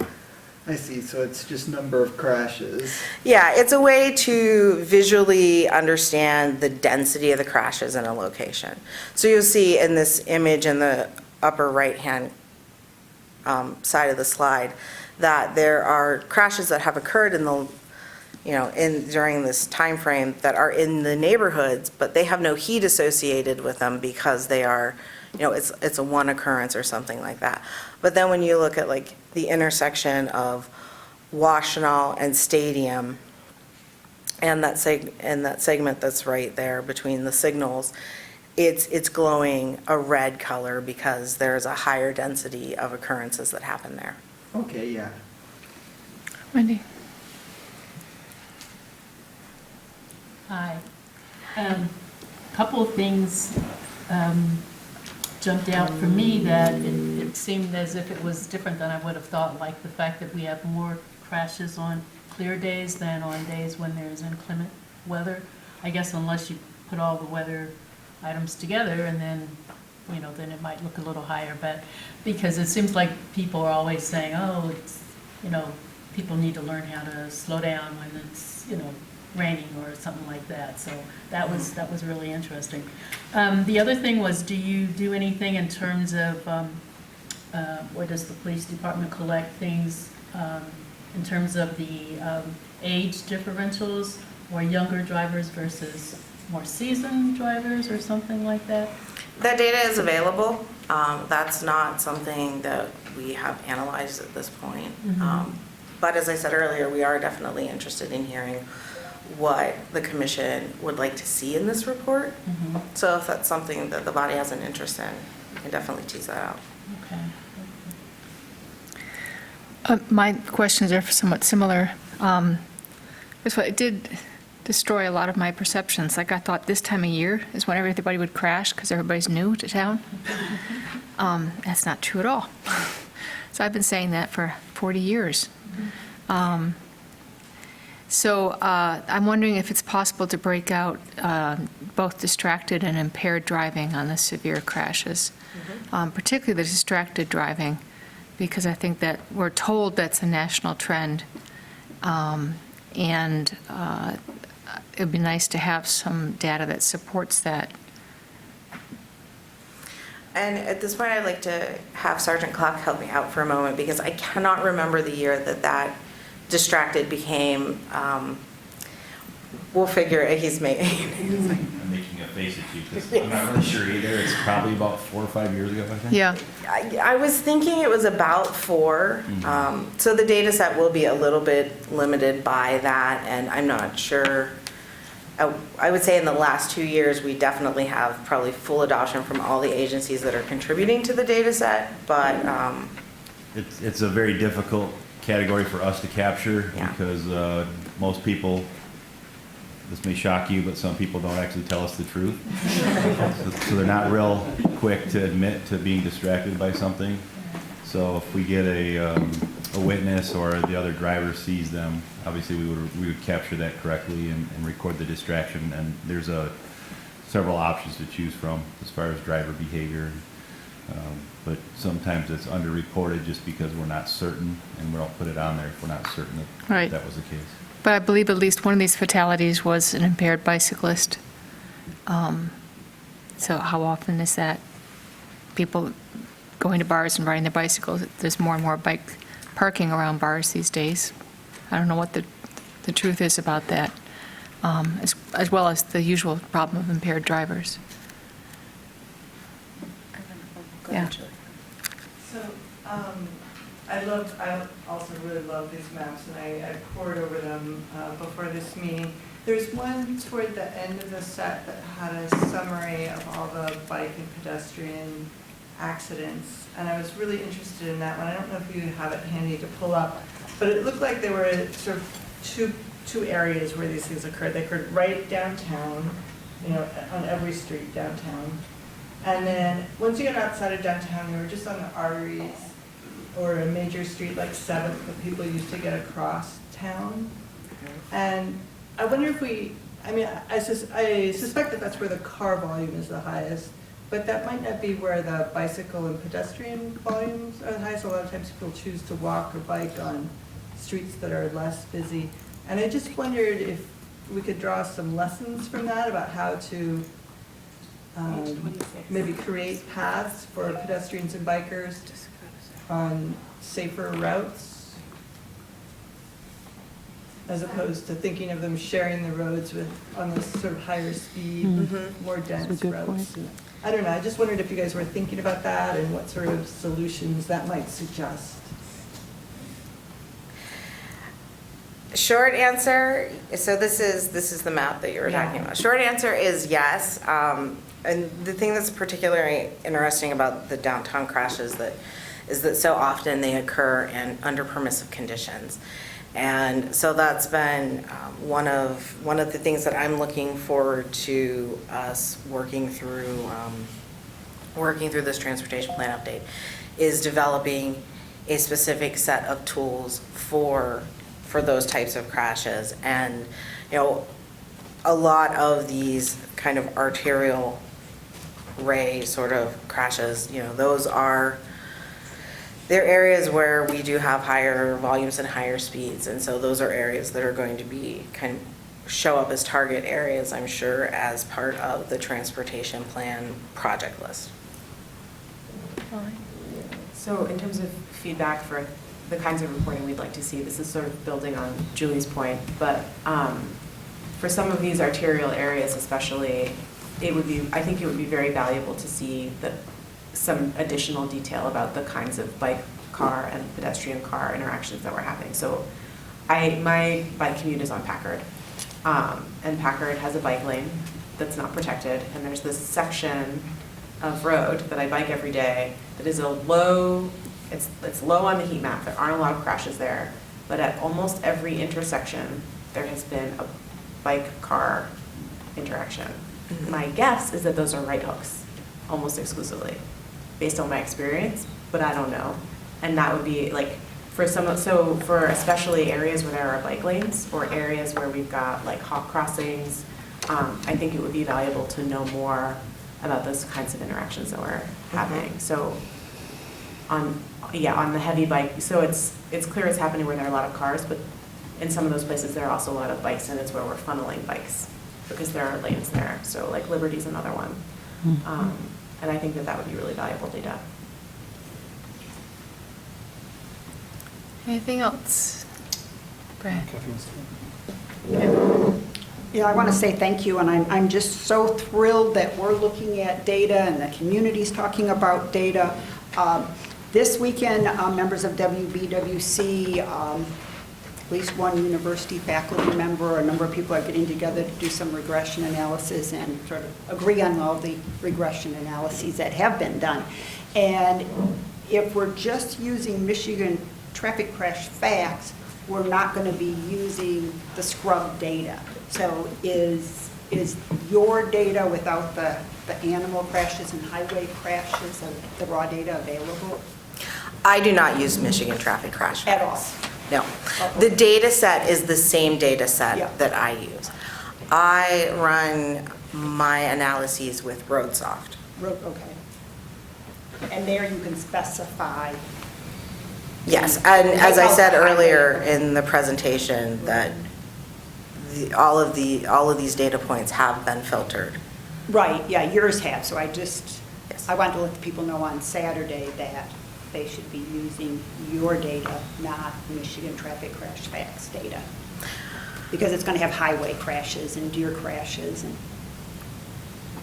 I see, so it's just number of crashes. Yeah, it's a way to visually understand the density of the crashes in a location. So you'll see in this image in the upper right-hand side of the slide that there are crashes that have occurred in the during this time frame that are in the neighborhoods, but they have no heat associated with them because they are, it's a one occurrence or something like that. But then when you look at like the intersection of Washtenaw and Stadium, and that segment that's right there between the signals, it's glowing a red color because there's a higher density of occurrences that happen there. Okay, yeah. Wendy? Hi. Couple of things jumped out for me that it seemed as if it was different than I would have thought, like the fact that we have more crashes on clear days than on days when there's inclement weather. I guess unless you put all the weather items together and then, then it might look a little higher, but because it seems like people are always saying, oh, it's, people need to learn how to slow down when it's, raining or something like that. So that was really interesting. The other thing was, do you do anything in terms of, or does the police department collect things in terms of the age differentials or younger drivers versus more seasoned drivers or something like that? That data is available. That's not something that we have analyzed at this point. But as I said earlier, we are definitely interested in hearing what the commission would like to see in this report. So if that's something that the body has an interest in, we can definitely tease that out. Okay. My questions are somewhat similar. It did destroy a lot of my perceptions. Like I thought this time of year is when everybody would crash because everybody's new to town. That's not true at all. So I've been saying that for 40 years. So I'm wondering if it's possible to break out both distracted and impaired driving on the severe crashes, particularly the distracted driving, because I think that we're told that's a national trend. And it'd be nice to have some data that supports that. And at this point, I'd like to have Sergeant Clark help me out for a moment because I cannot remember the year that distracted became, we'll figure it, he's making. I'm making a face at you because I'm not really sure either. It's probably about 4 or 5 years ago, I think. Yeah. I was thinking it was about 4. So the data set will be a little bit limited by that, and I'm not sure. I would say in the last 2 years, we definitely have probably full adoption from all the agencies that are contributing to the data set, but. It's a very difficult category for us to capture because most people, this may shock you, but some people don't actually tell us the truth. So they're not real quick to admit to being distracted by something. So if we get a witness or the other driver sees them, obviously we would capture that correctly and record the distraction. And there's several options to choose from as far as driver behavior. But sometimes it's underreported just because we're not certain, and we don't put it on there if we're not certain that that was the case. But I believe at least one of these fatalities was an impaired bicyclist. So how often is that? People going to bars and riding their bicycles? There's more and more bike parking around bars these days. I don't know what the truth is about that, as well as the usual problem of impaired drivers. Yeah. So, I also really love these maps, and I pored over them before this meeting. There's one toward the end of the set that had a summary of all the bike and pedestrian accidents, and I was really interested in that one. I don't know if you have it handy to pull up, but it looked like there were sort of two areas where these things occurred. They occurred right downtown, on every street downtown. And then, once you get outside of downtown, we were just on the arteries or a major street like 7th that people used to get across town. And I wonder if I suspect that that's where the car volume is the highest, but that might not be where the bicycle and pedestrian volumes are the highest. A lot of times people choose to walk or bike on streets that are less busy. And I just wondered if we could draw some lessons from that about how to maybe create paths for pedestrians and bikers on safer routes. as opposed to thinking of them sharing the roads with, on the sort of higher speed, more dense roads. I don't know, I just wondered if you guys were thinking about that and what sort of solutions that might suggest. Short answer, so this is the map that you were talking about. Short answer is yes. And the thing that's particularly interesting about the downtown crashes is that so often they occur under permissive conditions. And so that's been one of the things that I'm looking forward to us working through this transportation plan update, is developing a specific set of tools for those types of crashes. And, you know, a lot of these kind of arterial ray sort of crashes, you know, they're areas where we do have higher volumes and higher speeds. And so those are areas that are going to be show up as target areas, I'm sure, as part of the transportation plan project list. So in terms of feedback for the kinds of reporting we'd like to see, this is sort of building on Julie's point, but for some of these arterial areas especially, I think it would be very valuable to see some additional detail about the kinds of bike, car, and pedestrian car interactions that we're having. So my bike commute is on Packard, and Packard has a bike lane that's not protected, and there's this section of road that I bike every day that is it's low on the heat map. There aren't a lot of crashes there, but at almost every intersection, there has been a bike-car interaction. My guess is that those are right hooks, almost exclusively, based on my experience, but I don't know. And that would be like, for especially areas where there are bike lanes or areas where we've got like hawk crossings, I think it would be valuable to know more about those kinds of interactions that we're having. So on the heavy bike, so it's clear it's happening where there are a lot of cars, but in some of those places there are also a lot of bikes, and it's where we're funneling bikes because there are lanes there. So like Liberty's another one. And I think that would be really valuable data. Anything else? Brad? Yeah, I want to say thank you, and I'm just so thrilled that we're looking at data and the community's talking about data. This weekend, members of WBWC, at least one university faculty member, a number of people are getting together to do some regression analysis and sort of agree on all the regression analyses that have been done. And if we're just using Michigan traffic crash facts, we're not going to be using the scrub data. So is your data without the animal crashes and highway crashes, the raw data available? I do not use Michigan traffic crash. At all? No. The data set is the same data set that I use. I run my analyses with RoadSoft. Okay. And there you can specify. Yes, and as I said earlier in the presentation, that all of these data points have been filtered. Right, yeah, yours have, so I want to let the people know on Saturday that they should be using your data, not Michigan traffic crash facts data. Because it's going to have highway crashes and deer crashes and.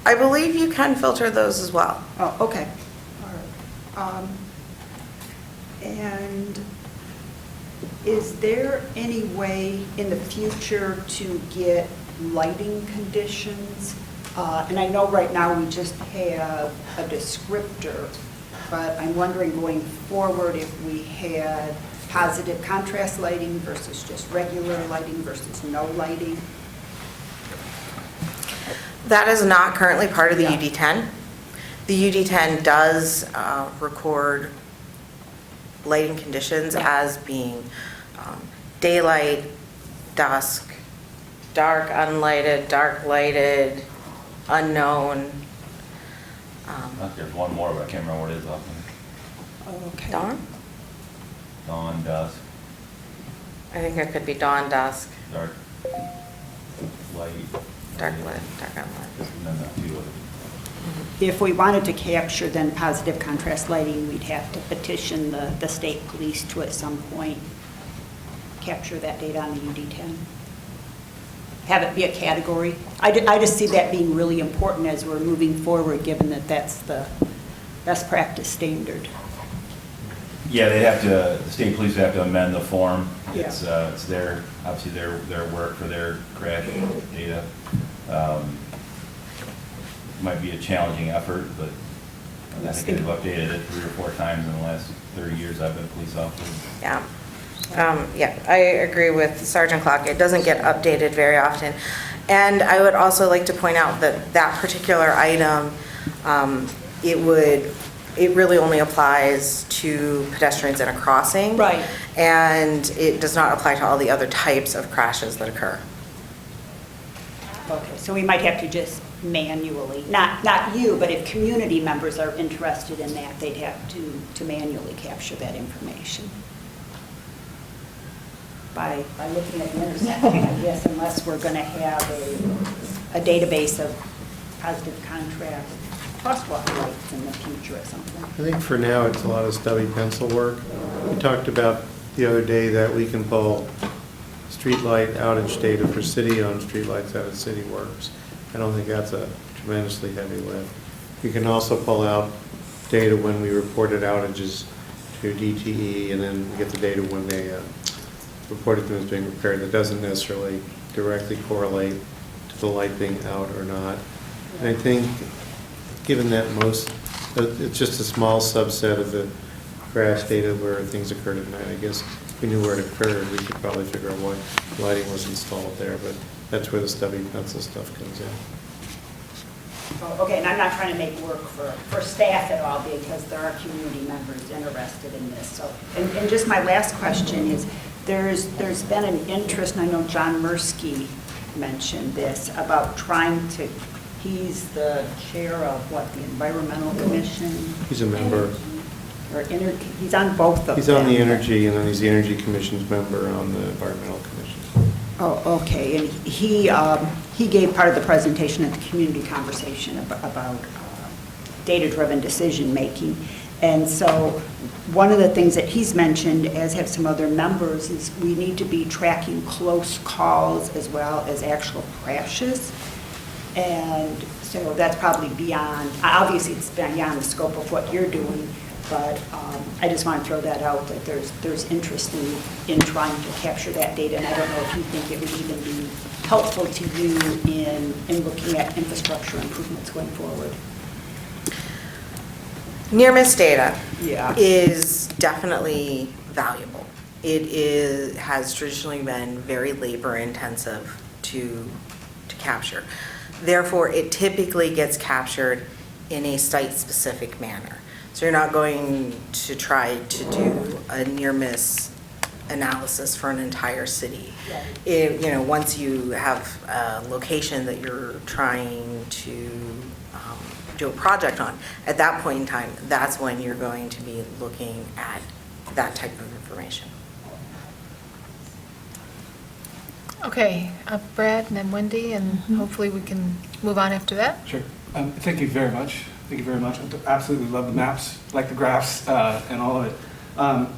I believe you can filter those as well. Oh, okay, all right. And is there any way in the future to get lighting conditions? And I know right now we just have a descriptor, but I'm wondering going forward if we had positive contrast lighting versus just regular lighting versus no lighting. That is not currently part of the UD10. The UD10 does record lighting conditions as being daylight, dusk, dark unlighted, dark lighted, unknown. There's one more, but I can't remember what it is offhand. Okay. Dawn? Dawn, dusk, I think it could be dawn, dusk, dark, light. dark lit, dark unlit. And then the two others. If we wanted to capture then positive contrast lighting, we'd have to petition the state police to at some point capture that data on the UD10. Have it be a category. I just see that being really important as we're moving forward, given that that's the best practice standard. Yeah, they have to, the state police have to amend the form. Yeah. It's their, obviously their work for their crash data. Might be a challenging effort, but I think they've updated it 3 or 4 times in the last 30 years I've been a police officer. Yeah. Yeah, I agree with Sergeant Clark. It doesn't get updated very often. And I would also like to point out that that particular item, it really only applies to pedestrians in a crossing. Right. And it does not apply to all the other types of crashes that occur. Okay, so we might have to just manually, not you, but if community members are interested in that, they'd have to manually capture that information. By looking at the intersection, I guess, unless we're going to have a database of positive contrast crosswalk lights in the future or something. I think for now, it's a lot of stubby pencil work. We talked about the other day that we can pull streetlight outage data for city-owned streetlights out of city works. I don't think that's a tremendously heavy lift. We can also pull out data when we reported outages to DTE, and then get the data when they reported them as being repaired. That doesn't necessarily directly correlate to the light being out or not. And I think, given that it's just a small subset of the crash data where things occurred at night, I guess if we knew where it occurred, we could probably figure out what lighting was installed there, but that's where the stubby pencil stuff comes in. Okay, and I'm not trying to make work for staff at all, because there are community members interested in this. So, and just my last question is, there's been an interest, and I know John Mursky mentioned this, about trying to, he's the chair of what, the Environmental Commission? He's a member. Or he's on both of them. He's on the Energy, and then he's the Energy Commission's member on the Environmental Commission. Oh, okay, and he gave part of the presentation at the community conversation about data-driven decision-making. And so one of the things that he's mentioned, as have some other members, is we need to be tracking close calls as well as actual crashes. And so that's probably beyond, obviously it's beyond the scope of what you're doing, but I just want to throw that out, that there's interest in trying to capture that data. And I don't know if you think it would even be helpful to you in looking at infrastructure improvements going forward. Near-miss data Yeah. is definitely valuable. It has traditionally been very labor-intensive to capture. Therefore, it typically gets captured in a site-specific manner. So you're not going to try to do a near-miss analysis for an entire city. Once you have a location that you're trying to do a project on, at that point in time, that's when you're going to be looking at that type of information. Okay, Brad and then Wendy, and hopefully we can move on after that. Sure. Thank you very much. Thank you very much. I absolutely love the maps, like the graphs, and all of it.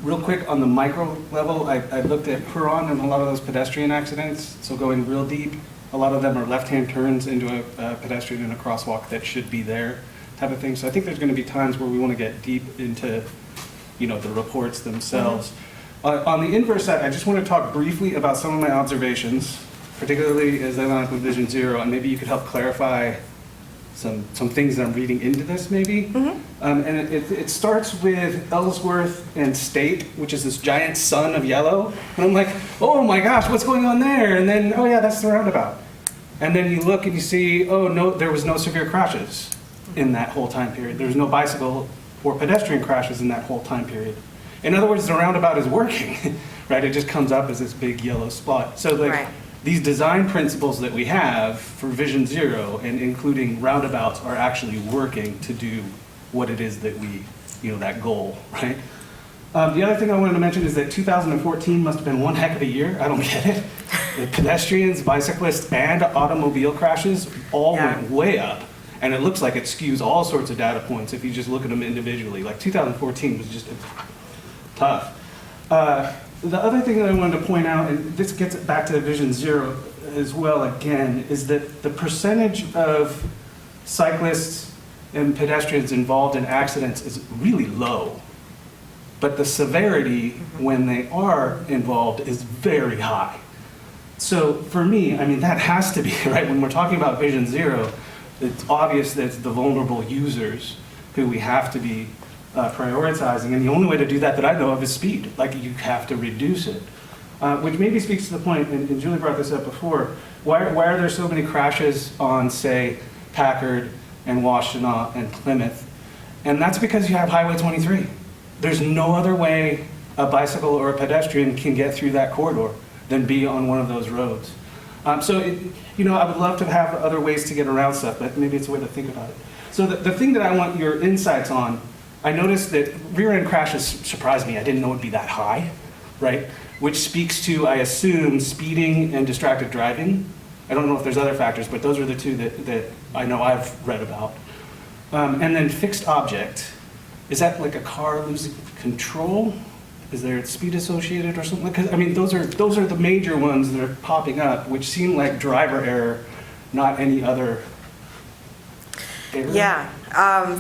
Real quick, on the micro level, I looked at Huron and a lot of those pedestrian accidents, so going real deep. A lot of them are left-hand turns into a pedestrian in a crosswalk that should be there, type of thing. So I think there's going to be times where we want to get deep into, the reports themselves. On the inverse side, I just want to talk briefly about some of my observations, particularly as I line up with Vision Zero, and maybe you could help clarify some things that I'm reading into this, maybe. And it starts with Ellsworth and State, which is this giant sun of yellow. And I'm like, oh my gosh, what's going on there? And then, oh yeah, that's the roundabout. And then you look and you see, oh no, there was no severe crashes in that whole time period. There was no bicycle or pedestrian crashes in that whole time period. In other words, the roundabout is working, right? It just comes up as this big yellow spot. So like, these design principles that we have for Vision Zero, and including roundabouts, are actually working to do what it is that we, that goal, right? The other thing I wanted to mention is that 2014 must have been one heck of a year. I don't get it. The pedestrians, bicyclists, and automobile crashes all went way up. And it looks like it skews all sorts of data points if you just look at them individually. Like 2014 was just tough. The other thing that I wanted to point out, and this gets back to Vision Zero as well again, is that the percentage of cyclists and pedestrians involved in accidents is really low. But the severity when they are involved is very high. So for me, I mean, that has to be, right? When we're talking about Vision Zero, it's obvious that it's the vulnerable users who we have to be prioritizing. And the only way to do that I know of is speed. Like, you have to reduce it. Which maybe speaks to the point, and Julie brought this up before, why are there so many crashes on, say, Packard and Washtenaw and Plymouth? And that's because you have Highway 23. There's no other way a bicycle or a pedestrian can get through that corridor than be on one of those roads. I would love to have other ways to get around stuff, but maybe it's a way to think about it. So the thing that I want your insights on, I noticed that rear-end crashes surprised me. I didn't know it'd be that high, right? Which speaks to, I assume, speeding and distracted driving. I don't know if there's other factors, but those are the two that I know I've read about. And then fixed object. Is that like a car losing control? Is there speed associated or something? Because, I mean, those are the major ones that are popping up, which seem like driver error, not any other error. Yeah,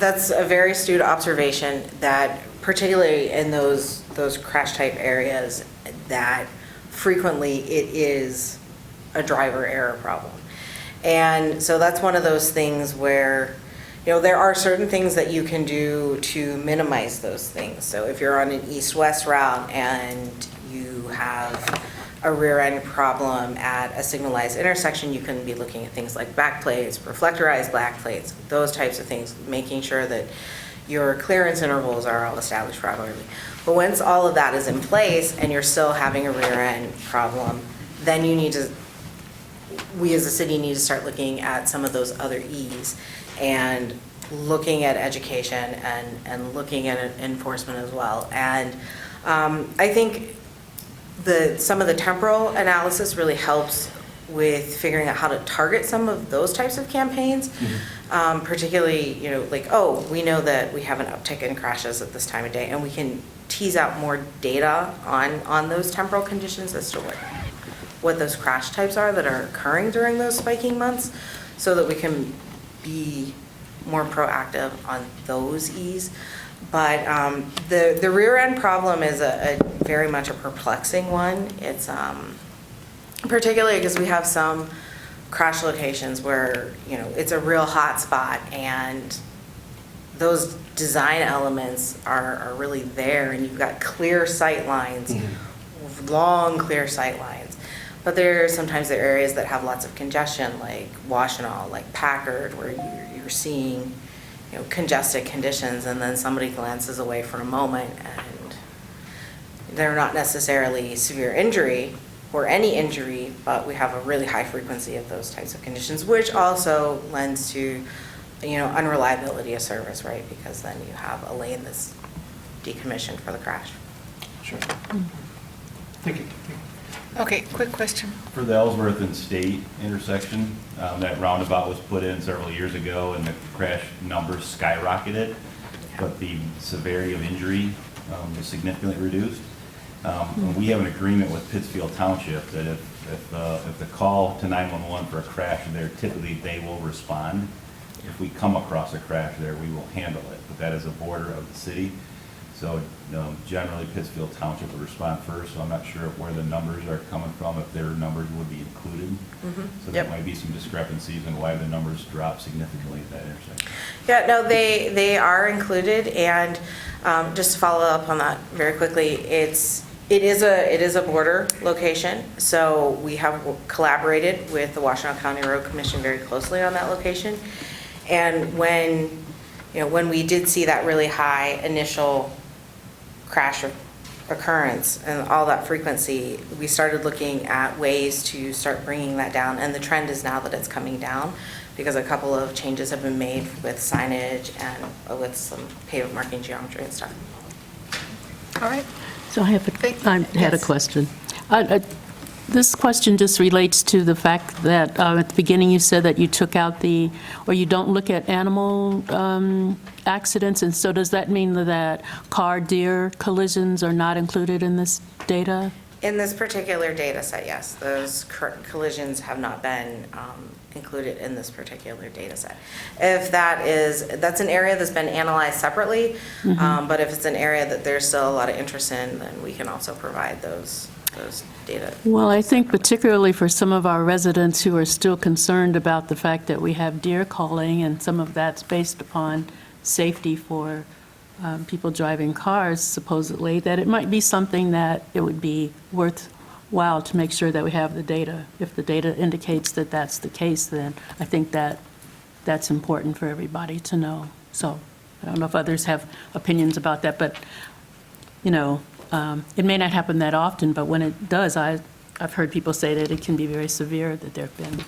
that's a very astute observation, that particularly in those crash type areas, that frequently it is a driver error problem. And so that's one of those things where, there are certain things that you can do to minimize those things. So if you're on an east-west route and you have a rear-end problem at a signalized intersection, you can be looking at things like backplates, reflectorized backplates, those types of things, making sure that your clearance intervals are all established properly. But once all of that is in place and you're still having a rear-end problem, then we as a city need to start looking at some of those other E's and looking at education and looking at enforcement as well. And I think some of the temporal analysis really helps with figuring out how to target some of those types of campaigns. Particularly, we know that we have an uptick in crashes at this time of day, and we can tease out more data on those temporal conditions as to what those crash types are that are occurring during those spiking months, so that we can be more proactive on those E's. But the rear end problem is a very much a perplexing one. It's particularly because we have some crash locations where, it's a real hot spot, and those design elements are really there, and you've got clear sight lines, long clear sight lines. But sometimes there are areas that have lots of congestion, like Washtenaw, like Packard, where you're seeing, congested conditions, and then somebody glances away for a moment, and they're not necessarily severe injury or any injury, but we have a really high frequency of those types of conditions, which also lends to, unreliability of service, right? Because then you have a lane that's decommissioned for the crash. Sure. Thank you. Okay, quick question. For the Ellsworth and State intersection, that roundabout was put in several years ago, and the crash numbers skyrocketed, but the severity of injury was significantly reduced. And we have an agreement with Pittsfield Township that if the call to 911 for a crash there, typically they will respond. If we come across a crash there, we will handle it, but that is a border of the city. So generally Pittsfield Township would respond first, so I'm not sure where the numbers are coming from, if their numbers would be included. So there might be some discrepancies in why the numbers drop significantly at that intersection. Yeah, no, they are included, and just to follow up on that very quickly, it is a border location, so we have collaborated with the Washtenaw County Road Commission very closely on that location. And when we did see that really high initial crash occurrence and all that frequency, we started looking at ways to start bringing that down, and the trend is now that it's coming down because a couple of changes have been made with signage and with some pavement marking geometry and stuff. All right. So I had a question. This question just relates to the fact that at the beginning you said that you took out or you don't look at animal accidents, and so does that mean that car-deer collisions are not included in this data? In this particular data set, yes, those collisions have not been included in this particular data set. If that's an area that's been analyzed separately, but if it's an area that there's still a lot of interest in, then we can also provide those data. Well, I think particularly for some of our residents who are still concerned about the fact that we have deer calling, and some of that's based upon safety for people driving cars, supposedly, that it might be something that it would be worthwhile to make sure that we have the data. If the data indicates that that's the case, then I think that that's important for everybody to know. So I don't know if others have opinions about that, but, it may not happen that often, but when it does, I've heard people say that it can be very severe, that there have been,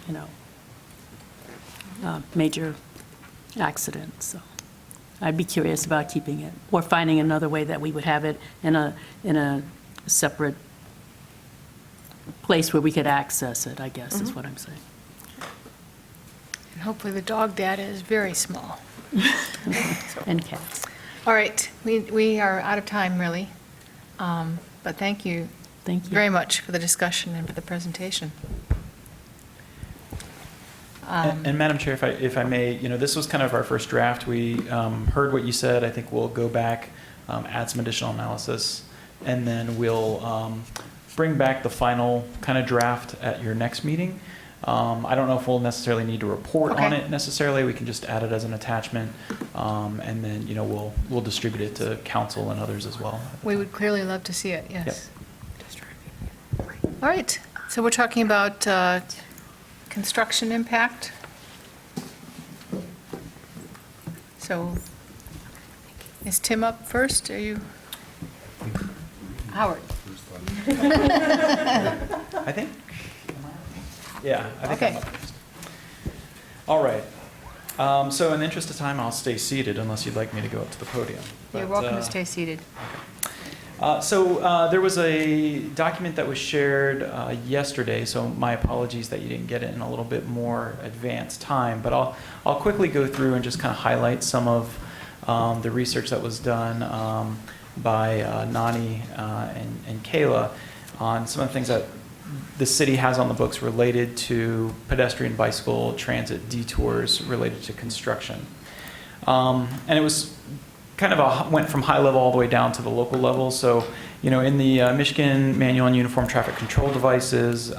major accidents. So I'd be curious about keeping it, or finding another way that we would have it in a separate place where we could access it, I guess, is what I'm saying. And hopefully the dog data is very small. And cats. All right, we are out of time, really. But thank you. Thank you. Very much for the discussion and for the presentation. And Madam Chair, if I may, this was kind of our first draft. We heard what you said. I think we'll go back, add some additional analysis, and then we'll bring back the final kind of draft at your next meeting. I don't know if we'll necessarily need to report on it necessarily. We can just add it as an attachment, and then we'll distribute it to council and others as well. We would clearly love to see it, yes. All right, so we're talking about construction impact. So is Tim up first? Are you? Howard. I think. Yeah, I think I'm up first. All right. So in the interest of time, I'll stay seated unless you'd like me to go up to the podium. You're welcome to stay seated. There was a document that was shared yesterday, so my apologies that you didn't get it in a little bit more advanced time, but I'll quickly go through and just kind of highlight some of the research that was done by Nani and Kayla on some of the things that the city has on the books related to pedestrian, bicycle, transit detours related to construction. And it was kind of went from high level all the way down to the local level. So, in the Michigan Manual on Uniform Traffic Control Devices,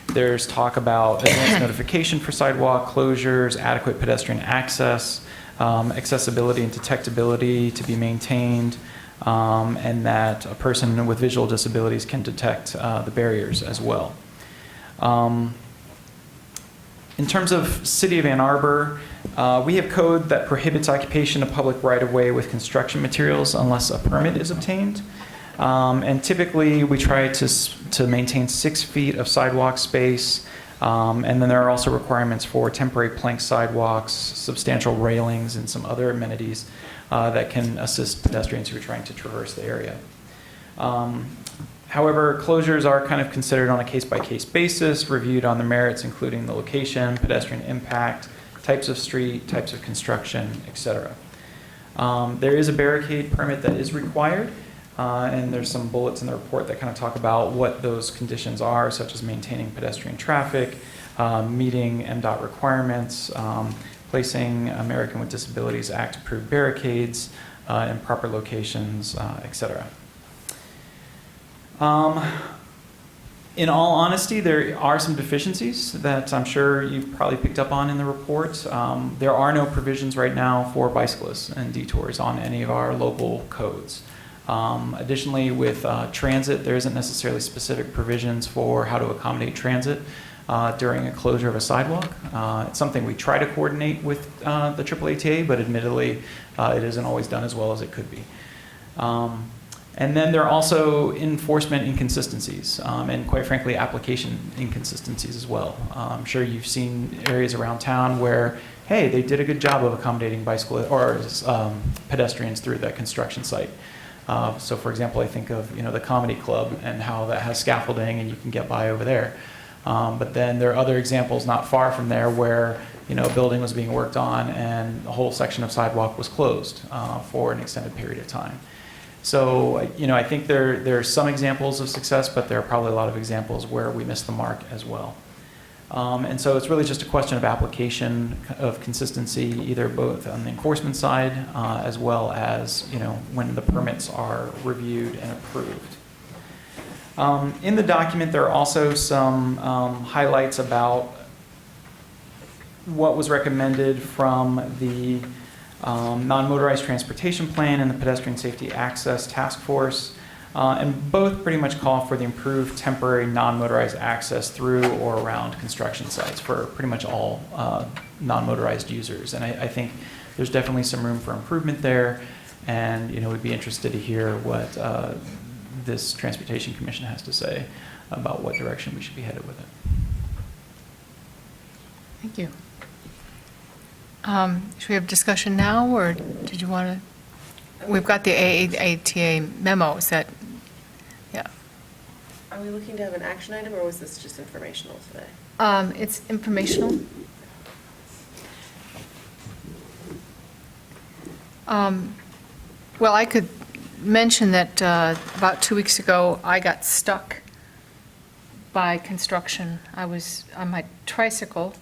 there's talk about advanced notification for sidewalk closures, adequate pedestrian access, accessibility and detectability to be maintained, and that a person with visual disabilities can detect the barriers as well. In terms of City of Ann Arbor, we have code that prohibits occupation of public right-of-way with construction materials unless a permit is obtained. And typically, we try to maintain 6 feet of sidewalk space. And then there are also requirements for temporary plank sidewalks, substantial railings, and some other amenities that can assist pedestrians who are trying to traverse the area. However, closures are kind of considered on a case-by-case basis, reviewed on the merits, including the location, pedestrian impact, types of street, types of construction, etc. There is a barricade permit that is required, and there's some bullets in the report that kind of talk about what those conditions are, such as maintaining pedestrian traffic, meeting MDOT requirements, placing American with Disabilities Act approved barricades in proper locations, etc. In all honesty, there are some deficiencies that I'm sure you've probably picked up on in the report. There are no provisions right now for bicyclists and detours on any of our local codes. Additionally, with transit, there isn't necessarily specific provisions for how to accommodate transit during a closure of a sidewalk. It's something we try to coordinate with the AAATA, but admittedly, it isn't always done as well as it could be. And then there are also enforcement inconsistencies, and quite frankly, application inconsistencies as well. I'm sure you've seen areas around town where, hey, they did a good job of accommodating bicyclists or pedestrians through that construction site. So for example, I think of, the Comedy Club and how that has scaffolding and you can get by over there. But then there are other examples not far from there where, a building was being worked on and a whole section of sidewalk was closed for an extended period of time. So, I think there are some examples of success, but there are probably a lot of examples where we missed the mark as well. And so it's really just a question of application of consistency, either both on the enforcement side as well as, when the permits are reviewed and approved. In the document, there are also some highlights about what was recommended from the non-motorized transportation plan and the pedestrian safety access task force. And both pretty much call for the improved temporary non-motorized access through or around construction sites for pretty much all non-motorized users. And I think there's definitely some room for improvement there. And, we'd be interested to hear what this Transportation Commission has to say about what direction we should be headed with it. Thank you. Should we have discussion now, or did you want to? We've got the AATA memo, is that, yeah. Are we looking to have an action item, or was this just informational today? It's informational. Well, I could mention that about 2 weeks ago, I got stuck by construction. I was on my tricycle,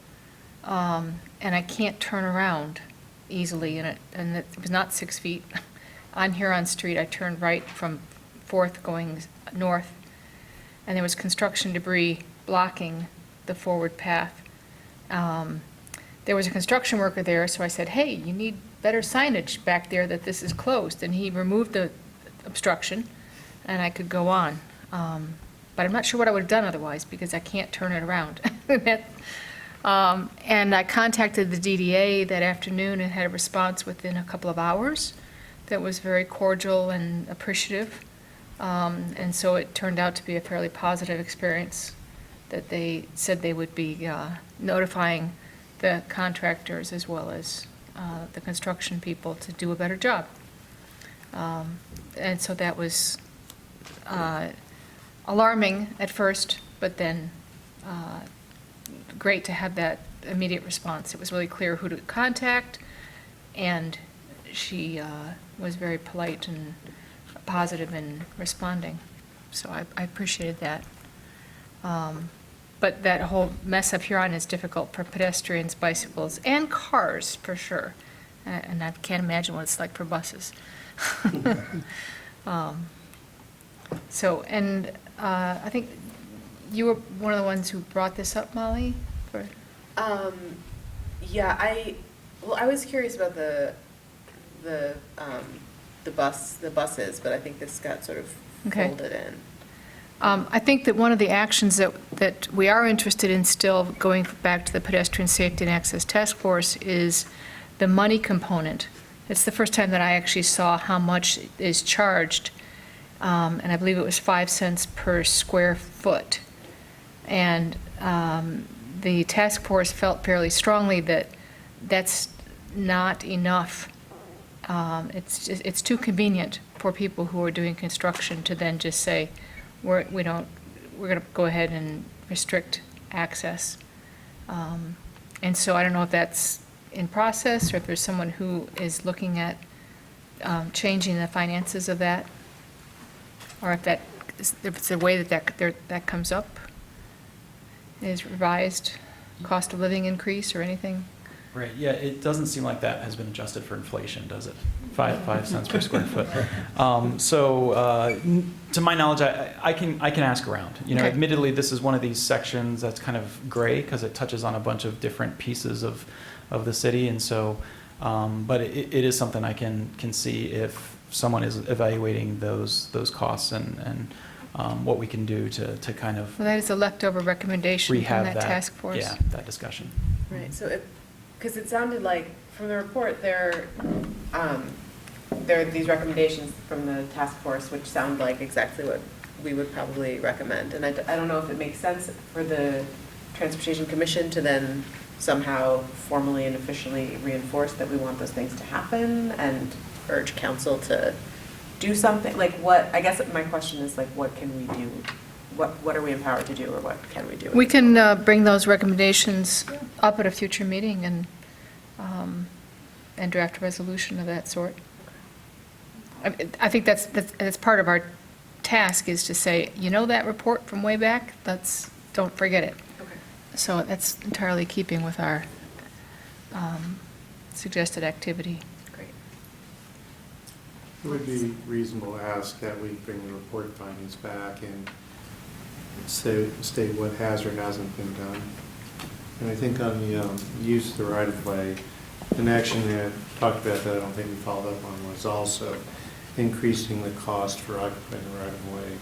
and I can't turn around easily, and it was not 6 feet. On Huron Street, I turned right from 4th going north, and there was construction debris blocking the forward path. There was a construction worker there, so I said, hey, you need better signage back there that this is closed. And he removed the obstruction, and I could go on. But I'm not sure what I would have done otherwise, because I can't turn it around. And I contacted the DDA that afternoon and had a response within a couple of hours that was very cordial and appreciative. And so it turned out to be a fairly positive experience, that they said they would be notifying the contractors as well as the construction people to do a better job. And so that was alarming at first, but then great to have that immediate response. It was really clear who to contact, and she was very polite and positive in responding. So I appreciated that. But that whole mess up Huron is difficult for pedestrians, bicycles, and cars, for sure. And I can't imagine what it's like for buses. So, and I think you were one of the ones who brought this up, Molly? Yeah, I was curious about the buses, but I think this got sort of Okay. folded in. I think that one of the actions that we are interested in still, going back to the Pedestrian Safety and Access Task Force, is the money component. It's the first time that I actually saw how much is charged, and I believe it was 5 cents per square foot. And the task force felt fairly strongly that that's not enough. It's too convenient for people who are doing construction to then just say, we're going to go ahead and restrict access. And so I don't know if that's in process, or if there's someone who is looking at changing the finances of that, or if it's a way that comes up, is revised cost of living increase or anything. Right, yeah, it doesn't seem like that has been adjusted for inflation, does it? 5 cents per square foot. To my knowledge, I can ask around. Okay. Admittedly, this is one of these sections that's kind of gray because it touches on a bunch of different pieces of the city, and so, but it is something I can see if someone is evaluating those costs and what we can do to kind of Well, that is a leftover recommendation from rehab that task force. Yeah, that discussion. Right, so because it sounded like, from the report, there are these recommendations from the task force, which sound like exactly what we would probably recommend. And I don't know if it makes sense for the Transportation Commission to then somehow formally and officially reinforce that we want those things to happen and urge council to do something? Like what, I guess my question is like, what can we do? What are we empowered to do, or what can we do? We can bring those recommendations up at a future meeting and draft a resolution of that sort. I think that's part of our task, is to say, you know that report from way back? Don't forget it. Okay. So that's entirely keeping with our suggested activity. Great. It would be reasonable to ask that we bring the report findings back and state what has or hasn't been done. And I think on the use of the right-of-way, an action that I talked about that I don't think we followed up on was also increasing the cost for occupying the right-of-way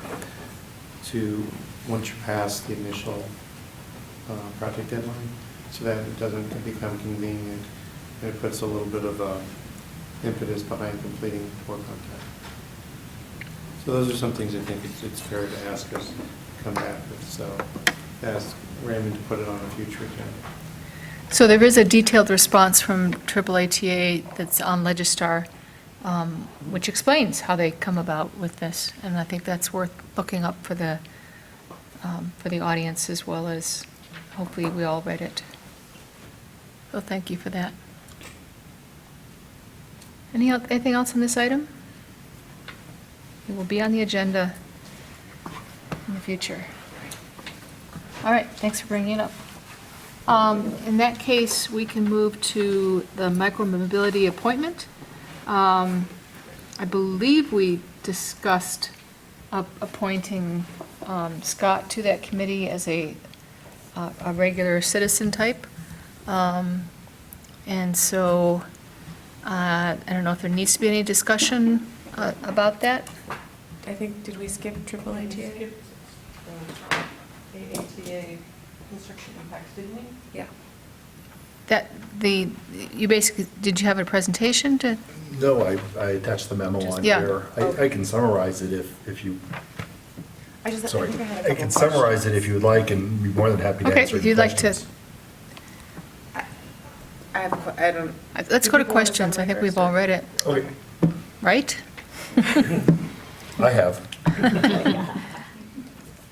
to, once you pass the initial project deadline, so that it doesn't become convenient, and it puts a little bit of impetus behind completing work on time. So those are some things I think it's fair to ask us to come back with, so ask Raymond to put it on a future agenda. So there is a detailed response from AAATA that's on Legistar, which explains how they come about with this, and I think that's worth looking up for the audience, as well as hopefully we all read it. So thank you for that. Anything else on this item? It will be on the agenda in the future. All right, thanks for bringing it up. In that case, we can move to the micromobility appointment. I believe we discussed appointing Scott to that committee as a regular citizen type. And so, I don't know if there needs to be any discussion about that. I think, did we skip AAATA? AATA construction impacts, didn't we? Yeah. You basically, did you have a presentation to? No, I attached the memo on Yeah. here. I can summarize it if you, I sorry. think I had a I couple can summarize it if you would like, and be more than happy to Okay, answer if any you'd like to, questions. I have, I don't. let's Do go to people want to questions. I think summary we've all first, read it, Okay, right? I have.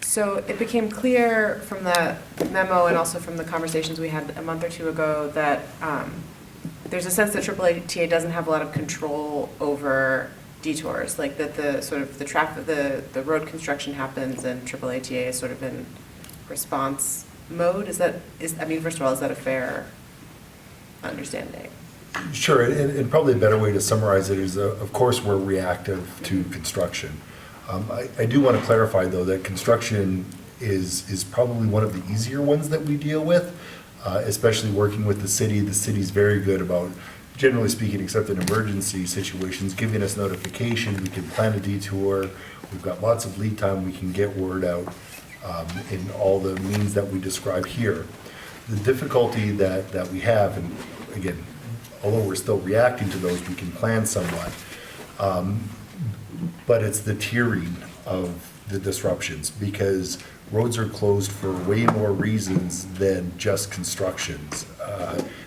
So it became clear from the memo and also from the conversations we had a month or two ago that there's a sense that AAATA doesn't have a lot of control over detours, like that the sort of the traffic, the road construction happens and AAATA is sort of in response mode. I mean, first of all, is that a fair understanding? Sure, and probably a better way to summarize it is, of course, we're reactive to construction. I do want to clarify, though, that construction is probably one of the easier ones that we deal with, especially working with the city. The city's very good about, generally speaking, except in emergency situations, giving us notification. We can plan a detour. We've got lots of lead time. We can get word out in all the means that we describe here. The difficulty that we have, and again, although we're still reacting to those, we can plan somewhat. But it's the tiering of the disruptions, because roads are closed for way more reasons than just constructions.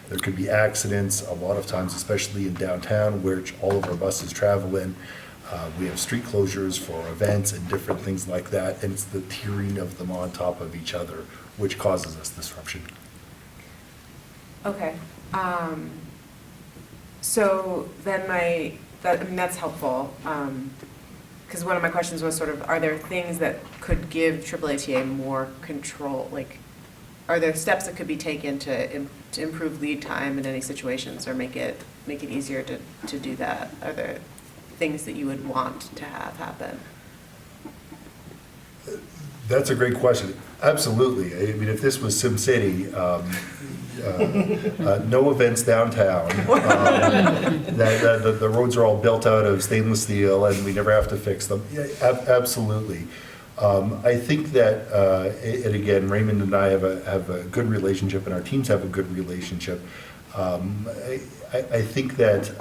There could be accidents, a lot of times, especially in downtown, which all of our buses travel in. We have street closures for events and different things like that, and it's the tiering of them on top of each other which causes us disruption. Okay. So then that's helpful. Because one of my questions was sort of, are there things that could give AAATA more control? Like, are there steps that could be taken to improve lead time in any situations, or make it easier to do that? Are there things that you would want to have happen? That's a great question. Absolutely. I mean, if this was SimCity, no events downtown. The roads are all built out of stainless steel and we never have to fix them. Yeah, absolutely. I think that, and again, Raymond and I have a good relationship, and our teams have a good relationship. I think that,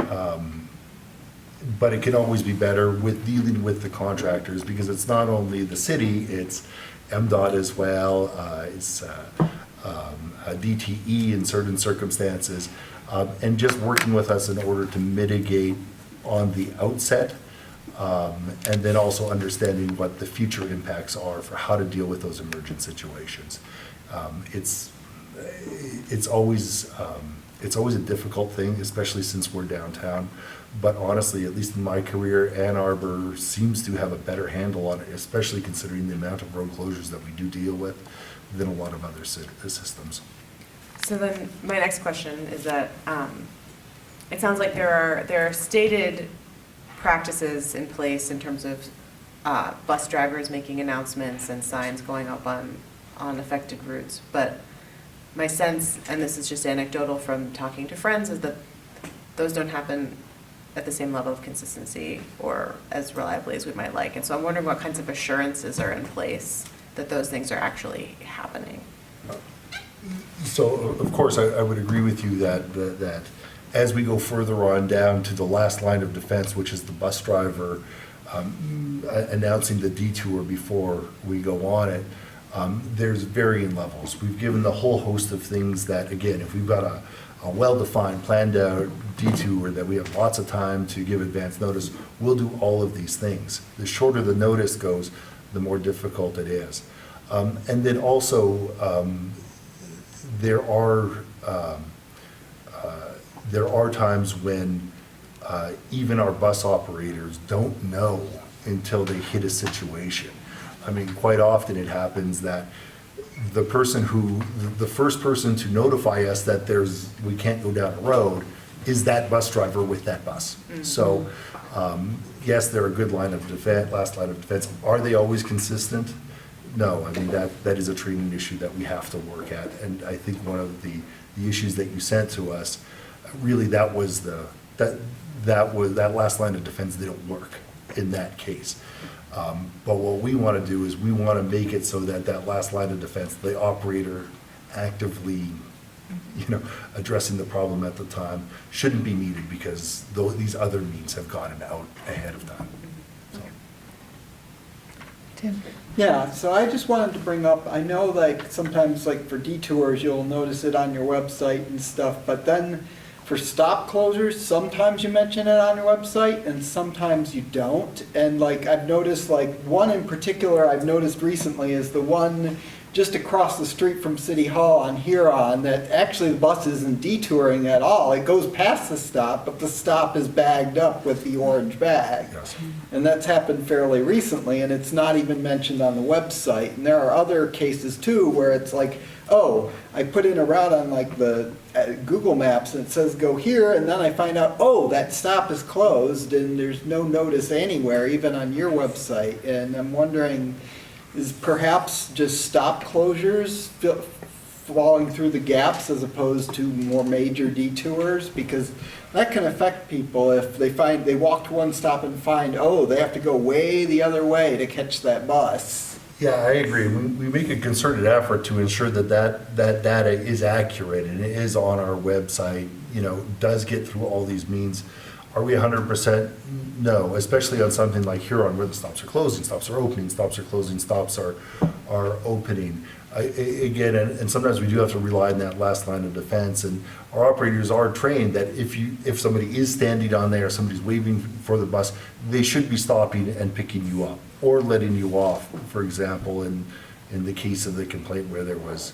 but it can always be better with dealing with the contractors, because it's not only the city, it's MDOT as well, it's DTE in certain circumstances, and just working with us in order to mitigate on the outset And then also understanding what the future impacts are for how to deal with those emergent situations. It's always a difficult thing, especially since we're downtown. But honestly, at least in my career, Ann Arbor seems to have a better handle on it, especially considering the amount of road closures that we do deal with than a lot of other systems. So then, my next question is that, it sounds like there are stated practices in place in terms of bus drivers making announcements and signs going up on affected routes. But my sense, and this is just anecdotal from talking to friends, is that those don't happen at the same level of consistency or as reliably as we might like. And so I'm wondering what kinds of assurances are in place that those things are actually happening. So, of course, I would agree with you that as we go further on down to the last line of defense, which is the bus driver announcing the detour before we go on it, there's varying levels. We've given the whole host of things that, again, if we've got a well-defined, planned out detour that we have lots of time to give advance notice, we'll do all of these things. The shorter the notice goes, the more difficult it is. And then also, there are times when even our bus operators don't know until they hit a situation. I mean, quite often it happens that the first person to notify us that we can't go down a road is that bus driver with that bus. So, yes, they're a good line of defense, last line of defense. Are they always consistent? No, I mean, that is a training issue that we have to work at. And I think one of the issues that you sent to us, really that last line of defense didn't work in that case. But what we want to do is we want to make it so that last line of defense, the operator actively, addressing the problem at the time shouldn't be needed because these other means have gotten out ahead of time. Tim? Yeah, so I just wanted to bring up, I know like sometimes like for detours, you'll notice it on your website and stuff, but then for stop closures, sometimes you mention it on your website and sometimes you don't. And like I've noticed like one in particular I've noticed recently is the one just across the street from City Hall on Huron that actually the bus isn't detouring at all. It goes past the stop, but the stop is bagged up with the orange bag. Yes. And that's happened fairly recently, and it's not even mentioned on the website. And there are other cases too where it's like, oh, I put in a route on like the Google Maps and it says go here, and then I find out, oh, that stop is closed and there's no notice anywhere, even on your website. And I'm wondering, is perhaps just stop closures falling through the gaps as opposed to more major detours? Because that can affect people if they walk to one stop and find, oh, they have to go way the other way to catch that bus. Yeah, I agree. We make a concerted effort to ensure that data is accurate and it is on our website, does get through all these means. Are we 100%? No, especially on something like Huron where the stops are closing, stops are opening, stops are closing, stops are opening. Again, and sometimes we do have to rely on that last line of defense, and our operators are trained that if somebody is standing on there, somebody's waving for the bus, they should be stopping and picking you up or letting you off. For example, in the case of the complaint where there was,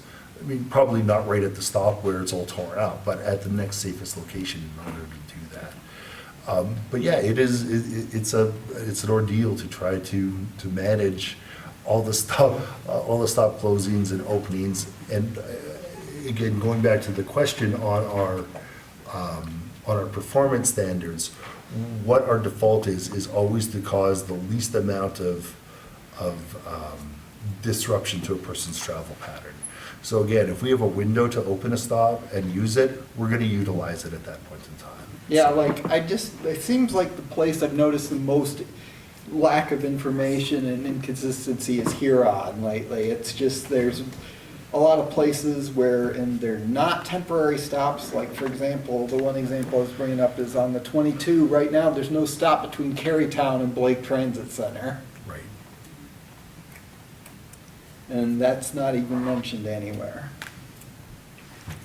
probably not right at the stop where it's all torn out, but at the next safest location in order to do that. But yeah, it's an ordeal to try to manage all the stop closings and openings. And again, going back to the question on our performance standards, what our default is always to cause the least amount of disruption to a person's travel pattern. So again, if we have a window to open a stop and use it, we're going to utilize it at that point in time. Yeah, like it seems like the place I've noticed the most lack of information and inconsistency is Huron lately. It's just, there's a lot of places where, and they're not temporary stops. Like, for example, the one example I was bringing up is on the 22. Right now, there's no stop between Carytown and Blake Transit Center. Right. And that's not even mentioned anywhere.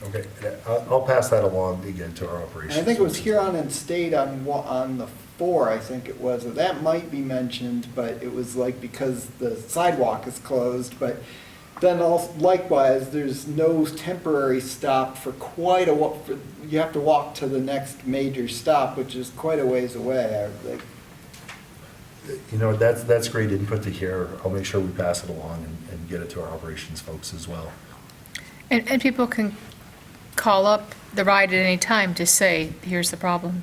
Okay, I'll pass that along again to our operations. And I think it was folks. Huron and State on the 4, I think it was. That might be mentioned, but it was like because the sidewalk is closed. But then also likewise, there's no temporary stop for quite a while. You have to walk to the next major stop, which is quite a ways away. You know, that's great input to hear. I'll make sure we pass it along and get it to our operations folks as well. And people can call up the ride at any time to say, here's the problem.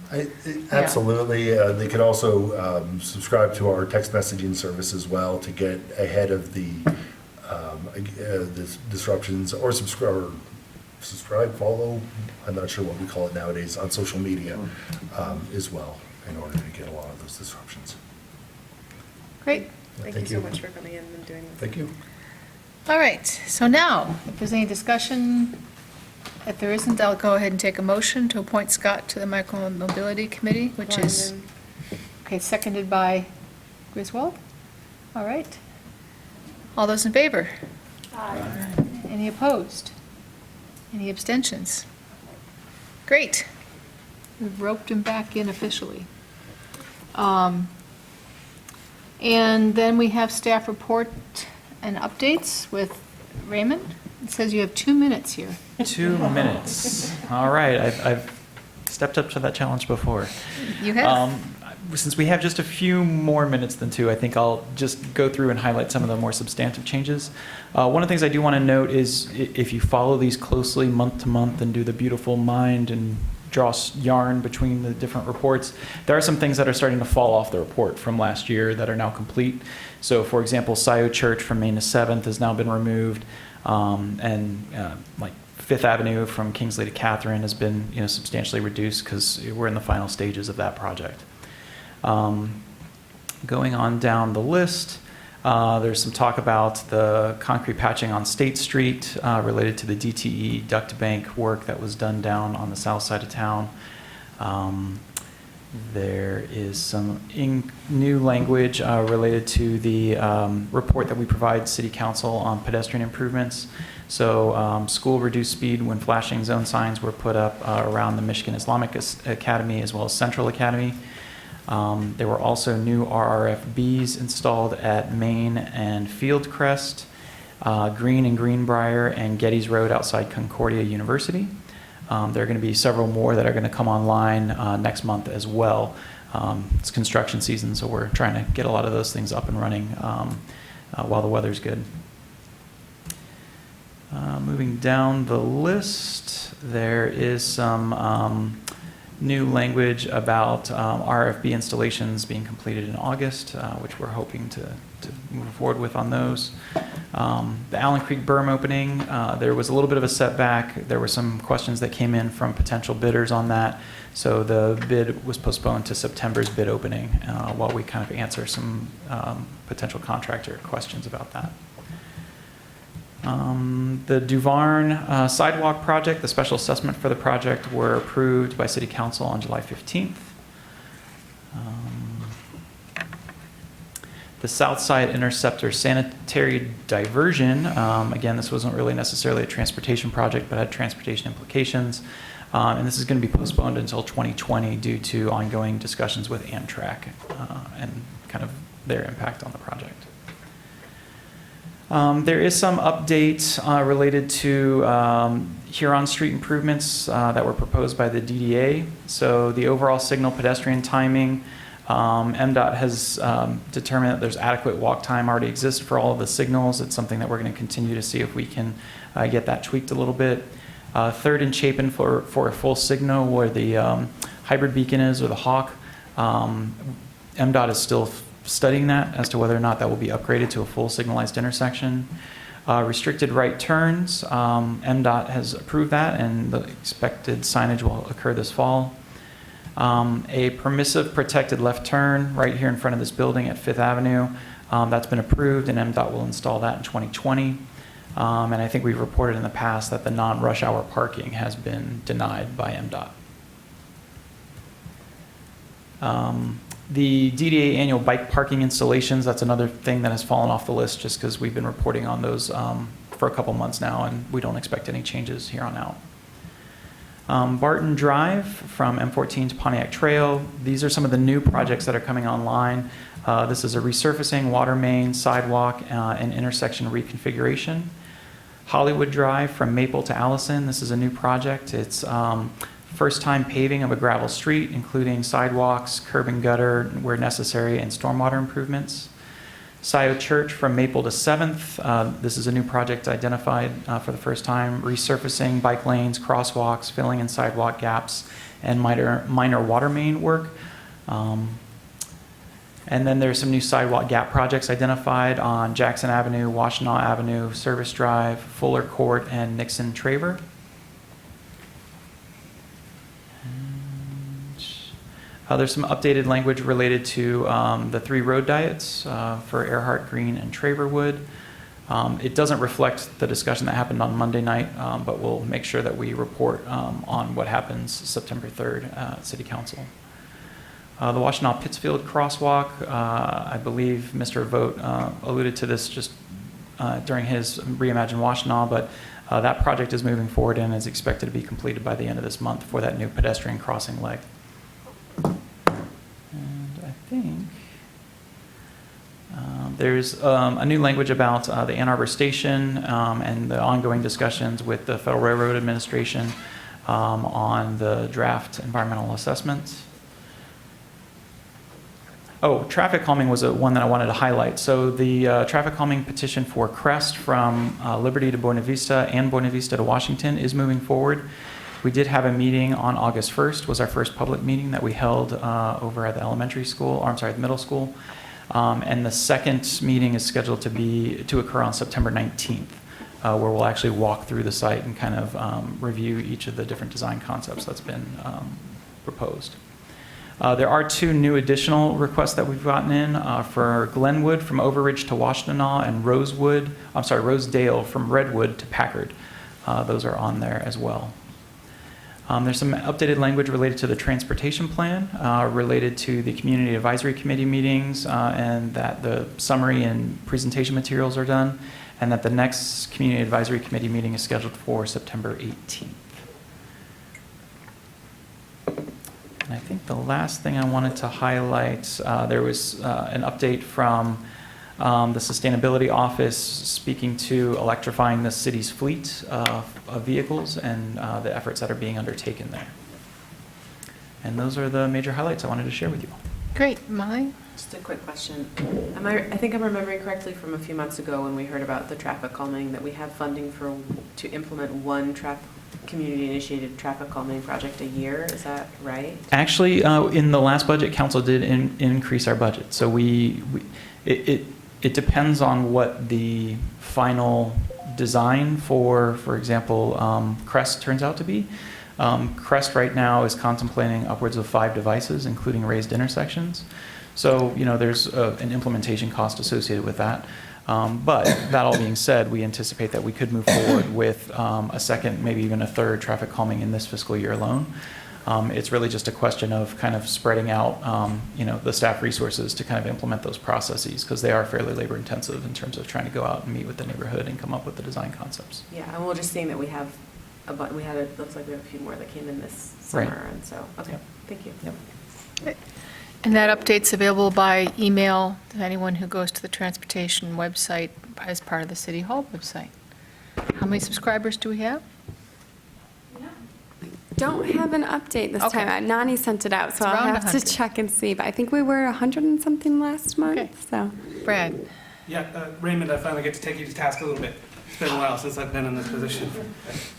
Absolutely. They can also subscribe to our text messaging service as well to get ahead of the disruptions, or subscribe, follow, I'm not sure what we call it nowadays, on social media as well, in order to get a lot of those disruptions. Great. Thank you so much for coming in and doing this. Thank you. All right, so now, if there's any discussion, if there isn't, I'll go ahead and take a motion to appoint Scott to the Micromobility Committee, which is, okay, seconded by Griswold. All right. All those in favor? Aye. Any opposed? Any abstentions? Great. We've roped him back in officially. And then we have staff report and updates with Raymond. It says you have 2 minutes here. 2 minutes. All right, I've stepped up to that challenge before. You have. Since we have just a few more minutes than 2, I think I'll just go through and highlight some of the more substantive changes. One of the things I do want to note is if you follow these closely month to month and do the beautiful mind and draw yarn between the different reports, there are some things that are starting to fall off the report from last year that are now complete. So for example, Scioto Church from Main to 7th has now been removed, and like Fifth Avenue from Kingsley to Catherine has been substantially reduced because we're in the final stages of that project. Going on down the list, there's some talk about the concrete patching on State Street related to the DTE duct bank work that was done down on the south side of town. There is some new language related to the report that we provide City Council on pedestrian improvements. So school reduced speed when flashing zone signs were put up around the Michigan Islamic Academy as well as Central Academy. There were also new RRFBs installed at Main and Fieldcrest, Green and Greenbrier, and Getty's Road outside Concordia University. There are going to be several more that are going to come online next month as well. It's construction season, so we're trying to get a lot of those things up and running while the weather's good. Moving down the list, there is some new language about RFB installations being completed in August, which we're hoping to move forward with on those. The Allen Creek berm opening, there was a little bit of a setback. There were some questions that came in from potential bidders on that. So the bid was postponed to September's bid opening while we kind of answer some potential contractor questions about that. The Duvarn sidewalk project, the special assessment for the project were approved by City Council on July 15th. The Southside Interceptor sanitary diversion, again, this wasn't really necessarily a transportation project, but had transportation implications. And this is going to be postponed until 2020 due to ongoing discussions with Amtrak and kind of their impact on the project. There is some update related to Huron Street improvements that were proposed by the DDA. So the overall signal pedestrian timing, MDOT has determined that there's adequate walk time already exists for all of the signals. It's something that we're going to continue to see if we can get that tweaked a little bit. 3rd and Chapin for a full signal where the hybrid beacon is, or the Hawk. MDOT is still studying that as to whether or not that will be upgraded to a full signalized intersection. Restricted right turns, MDOT has approved that, and the expected signage will occur this fall. A permissive protected left turn right here in front of this building at 5th Avenue, that's been approved, and MDOT will install that in 2020. And I think we've reported in the past that the non-rush hour parking has been denied by MDOT. The DDA annual bike parking installations, that's another thing that has fallen off the list just because we've been reporting on those for a couple months now, and we don't expect any changes here on out. Barton Drive from M14 to Pontiac Trail. These are some of the new projects that are coming online. This is a resurfacing, water main, sidewalk, and intersection reconfiguration. Hollywood Drive from Maple to Allison. This is a new project. It's first time paving of a gravel street, including sidewalks, curb and gutter where necessary, and stormwater improvements. Scioto Church from Maple to 7th. This is a new project identified for the first time, resurfacing bike lanes, crosswalks, filling in sidewalk gaps, and minor water main work. And then there's some new sidewalk gap projects identified on Jackson Avenue, Washtenaw Avenue, Service Drive, Fuller Court, and Nixon Traver. There's some updated language related to the 3 road diets for Earhart, Green, and Traverwood. It doesn't reflect the discussion that happened on Monday night, but we'll make sure that we report on what happens September 3rd at City Council. The Washtenaw Pittsfield crosswalk, I believe Mr. Vogt alluded to this just during his Reimagine Washtenaw, but that project is moving forward and is expected to be completed by the end of this month for that new pedestrian crossing leg. And I think there's a new language about the Ann Arbor Station and the ongoing discussions with the Federal Railroad Administration on the draft environmental assessment. Oh, traffic calming was one that I wanted to highlight. So the traffic calming petition for Crest from Liberty to Buena Vista and Buena Vista to Washington is moving forward. We did have a meeting on August 1st, was our first public meeting that we held over at the elementary school, or I'm sorry, the middle school. And the second meeting is scheduled to occur on September 19th, where we'll actually walk through the site and kind of review each of the different design concepts that's been proposed. There are 2 new additional requests that we've gotten in for Glenwood from Overridge to Washtenaw and Rosedale from Redwood to Packard. Those are on there as well. There's some updated language related to the transportation plan, related to the Community Advisory Committee meetings, and that the summary and presentation materials are done, and that the next Community Advisory Committee meeting is scheduled for September 18th. And I think the last thing I wanted to highlight, there was an update from the Sustainability Office speaking to electrifying the city's fleet of vehicles and the efforts that are being undertaken there. And those are the major highlights I wanted to share with you. Great. Molly? Just a quick question. I think I'm remembering correctly from a few months ago when we heard about the traffic calming that we have funding to implement one community-initiated traffic calming project a year. Is that right? Actually, in the last budget, council did increase our budget. So it depends on what the final design for example, Crest turns out to be. Crest right now is contemplating upwards of 5 devices, including raised intersections. So, there's an implementation cost associated with that. But that all being said, we anticipate that we could move forward with a second, maybe even a third traffic calming in this fiscal year alone. It's really just a question of kind of spreading out, the staff resources to kind of implement those processes, because they are fairly labor intensive in terms of trying to go out and meet with the neighborhood and come up with the design concepts. Yeah, and we're just seeing that we have it looks like we have a few more that came in this summer, Right. and so, okay, Yep. thank you. Yep. And that update's available by email to anyone who goes to the transportation website as part of the City Hall website. How many subscribers do we have? Don't have an update this Okay. time. Nani sent it out, so It's I'll around have 100. to check and see. But I think we were 100 and something last month, Okay. so. Brad? Yeah, Raymond, I finally get to take you to task a little bit. It's been a while since I've been in this position.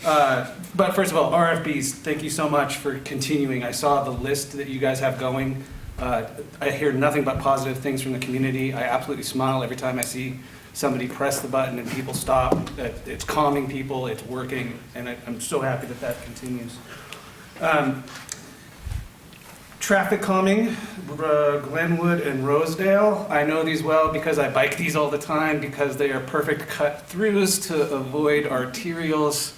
But first of all, RFBs, thank you so much for continuing. I saw the list that you guys have going. I hear nothing but positive things from the community. I absolutely smile every time I see somebody press the button and people stop. It's calming people, it's working, and I'm so happy that that continues. Traffic calming, Glenwood and Rosedale. I know these well because I bike these all the time because they are perfect cut-throughs to avoid arterials.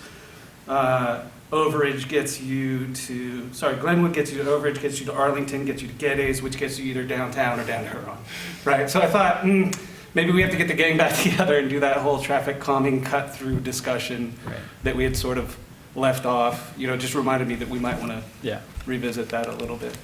Glenwood gets you to Overidge, gets you to Arlington, gets you to Geddes, which gets you either downtown or down Huron, right? So I thought, maybe we have to get the gang back together and do that whole traffic calming cut-through discussion that we had sort of left off, just reminded me that we might want to Yeah. revisit that a little bit.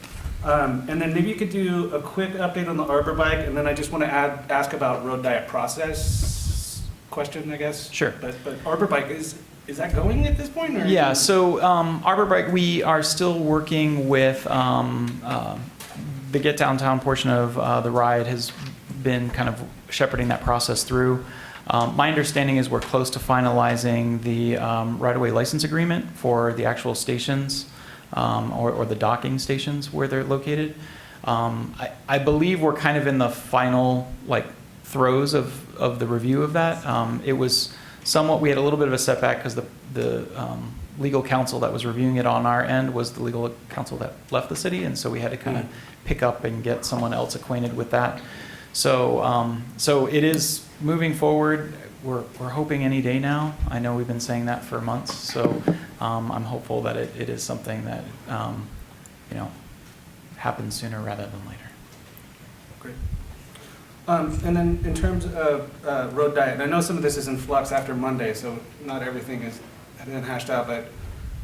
And then maybe you could do a quick update on the Arbor Bike, and then I just want to ask about road diet process question, I guess. Sure. But Arbor Bike, is that going at this point? Or? Yeah, so Arbor Bike, we are still working with the Get Downtown portion of the ride has been kind of shepherding that process through. My understanding is we're close to finalizing the right-of-way license agreement for the actual stations or the docking stations where they're located. I believe we're kind of in the final throes of the review of that. It was somewhat, we had a little bit of a setback because the legal counsel that was reviewing it on our end was the legal counsel that left the city, and so we had to kind of pick up and get someone else acquainted with that. So it is moving forward. We're hoping any day now. I know we've been saying that for months, so I'm hopeful that it is something that happens sooner rather than later. Great. And then in terms of road diet, and I know some of this is in flux after Monday, so not everything is been hashed out,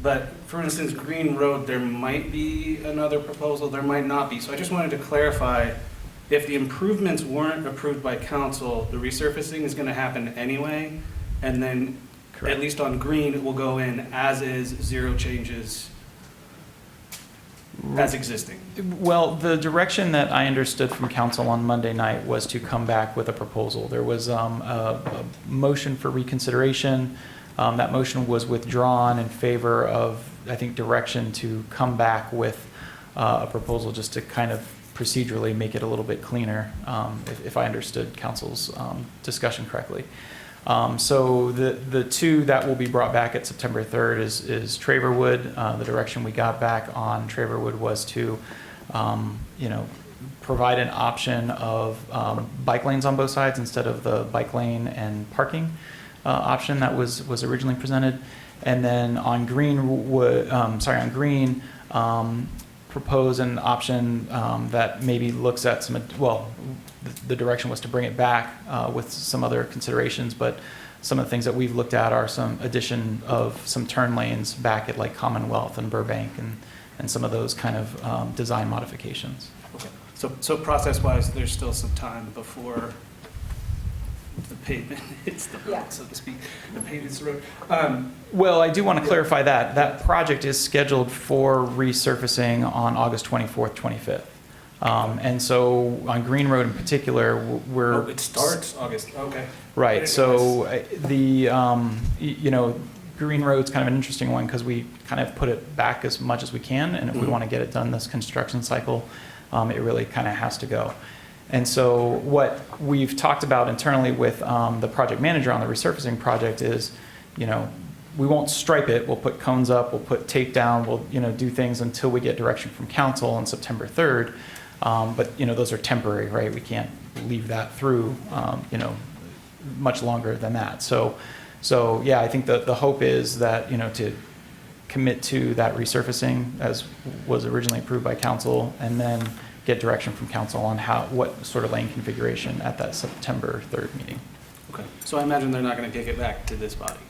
but for instance, Green Road, there might be another proposal, there might not be. So I just wanted to clarify, if the improvements weren't approved by council, the resurfacing is going to happen anyway, and then Correct. at least on Green, it will go in as is, zero changes, as existing. Well, the direction that I understood from council on Monday night was to come back with a proposal. There was a motion for reconsideration. That motion was withdrawn in favor of, I think, direction to come back with a proposal just to kind of procedurally make it a little bit cleaner, if I understood council's discussion correctly. So the two that will be brought back at September 3rd is Traverwood. The direction we got back on Traverwood was to, provide an option of bike lanes on both sides instead of the bike lane and parking option that was originally presented. And then on Green, propose an option that maybe looks at some, the direction was to bring it back with some other considerations, but some of the things that we've looked at are some addition of some turn lanes back at Commonwealth and Burbank and some of those kind of design modifications. Okay. So process-wise, there's still some time before the pavement hits the road, so to speak. The pavement's the road. Well, I do want to clarify that. That project is scheduled for resurfacing on August 24th, 25th. And so on Green Road in particular, we're... it starts August, okay. Right, so Green Road's kind of an interesting one because we kind of put it back as much as we can, and if we want to get it done this construction cycle, it really kind of has to go. And so what we've talked about internally with the project manager on the resurfacing project is, we won't stripe it, we'll put cones up, we'll put tape down, we'll, do things until we get direction from council on September 3rd. But, those are temporary, right? We can't leave that through, much longer than that. So yeah, I think the hope is that, to commit to that resurfacing as was originally approved by council, and then get direction from council on what sort of lane configuration at that September 3rd meeting. Okay, so I imagine they're not going to kick it back to this body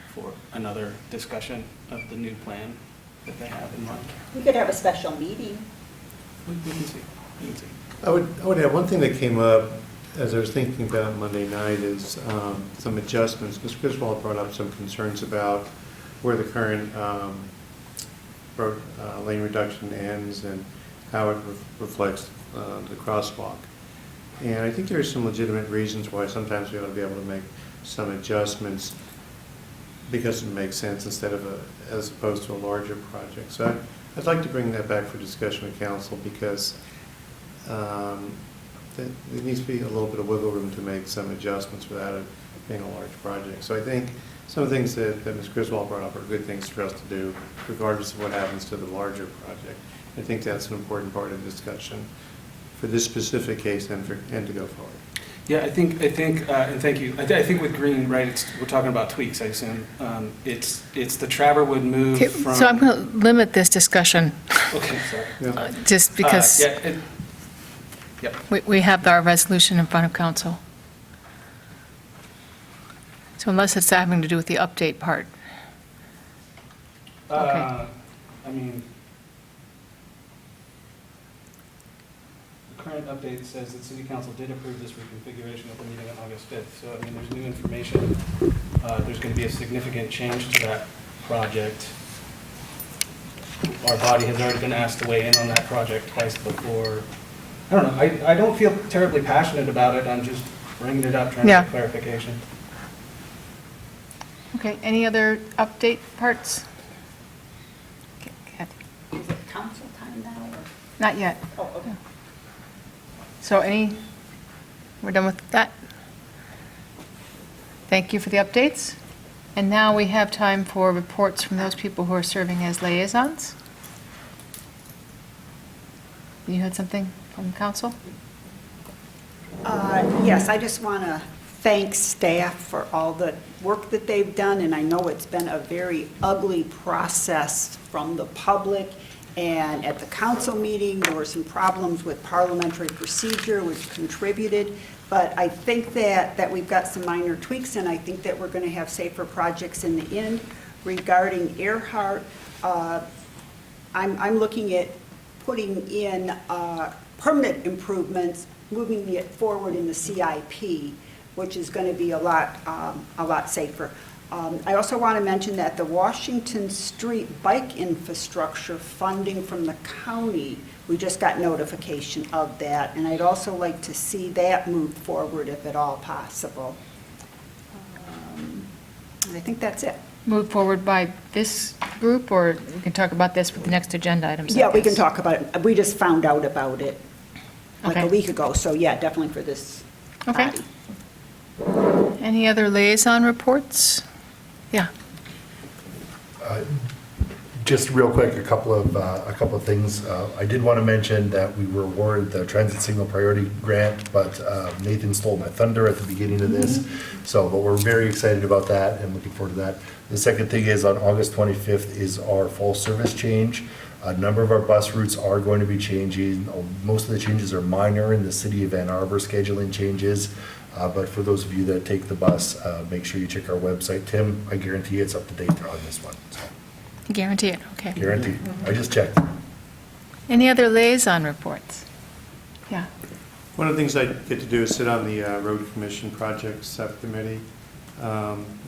for another discussion of the new plan that they have in mind. We could have a special meeting. We can see. I would add, one thing that came up as I was thinking about Monday night is some adjustments. Ms. Griswold brought up some concerns about where the current road lane reduction ends and how it reflects the crosswalk. And I think there are some legitimate reasons why sometimes we ought to be able to make some adjustments because it makes sense instead of as opposed to a larger project. So I'd like to bring that back for discussion with council because there needs to be a little bit of wiggle room to make some adjustments without it being a large project. So I think some of the things that Ms. Griswold brought up are good things for us to do regardless of what happens to the larger project. I think that's an important part of the discussion for this specific case and to go forward. Yeah, I think, and thank you. I think with Green, right, we're talking about tweaks, I assume. It's the Traverwood move Okay, from. so I'm going to limit this discussion, Okay, sorry. just because Yep. we have our resolution in front of council. So unless it's having to do with the update part. I mean, the current update says that city council did approve this reconfiguration of the meeting on August 5th. So, I mean, there's new information. There's going to be a significant change to that project. Our body has already been asked to weigh in on that project twice before. I don't know. I don't feel terribly passionate about it. I'm just bringing it up, trying to get clarification. Okay, any other update parts? Okay, Kathy. Is it council time now, or? Not yet. Oh, okay. So we're done with that? Thank you for the updates. And now we have time for reports from those people who are serving as liaisons. You had something from council? Yes, I just want to thank staff for all the work that they've done, and I know it's been a very ugly process from the public. And at the council meeting, there were some problems with parliamentary procedure, which contributed. But I think that we've got some minor tweaks, and I think that we're going to have safer projects in the end. Regarding Earhart, I'm looking at putting in permanent improvements, moving it forward in the CIP, which is going to be a lot safer. I also want to mention that the Washington Street bike infrastructure funding from the county, we just got notification of that, and I'd also like to see that move forward if at all possible. I think that's it. Move forward by this group, or we can talk about this with the next agenda items? I Yeah, we can guess. talk about it. We just found out about it like a Okay. week ago, so yeah, definitely for this Okay. body. Any other liaison reports? Yeah. Just real quick, a couple of things. I did want to mention that we were awarded the Transit Signal Priority Grant, but Nathan stole my thunder at the beginning of this. So, but we're very excited about that and looking forward to that. The second thing is on August 25th is our full service change. A number of our bus routes are going to be changing. Most of the changes are minor in the city of Ann Arbor scheduling changes. But for those of you that take the bus, make sure you check our website. Tim, I guarantee it's up to date on this one. So, Guarantee it, okay. guaranteed. I just checked. Any other liaison reports? Yeah. One of the things I get to do is sit on the Road Commission Project Subcommittee.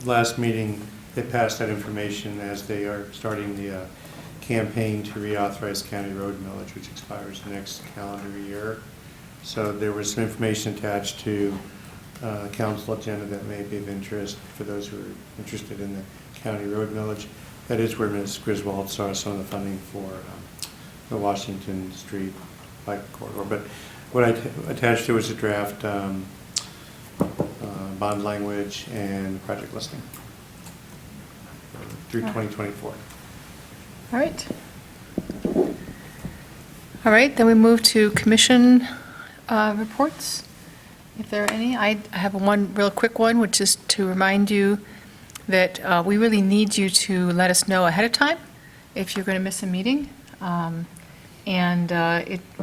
Last meeting, they passed that information as they are starting the campaign to reauthorize county road millage, which expires next calendar year. So there was some information attached to council agenda that may be of interest for those who are interested in the county road millage. That is where Ms. Griswold saw some of the funding for the Washington Street bike corridor. But what I attached to was a draft bond language and project listing through 2024. All right. All right, then we move to commission reports, if there are any. I have one real quick one, which is to remind you that we really need you to let us know ahead of time if you're going to miss a meeting.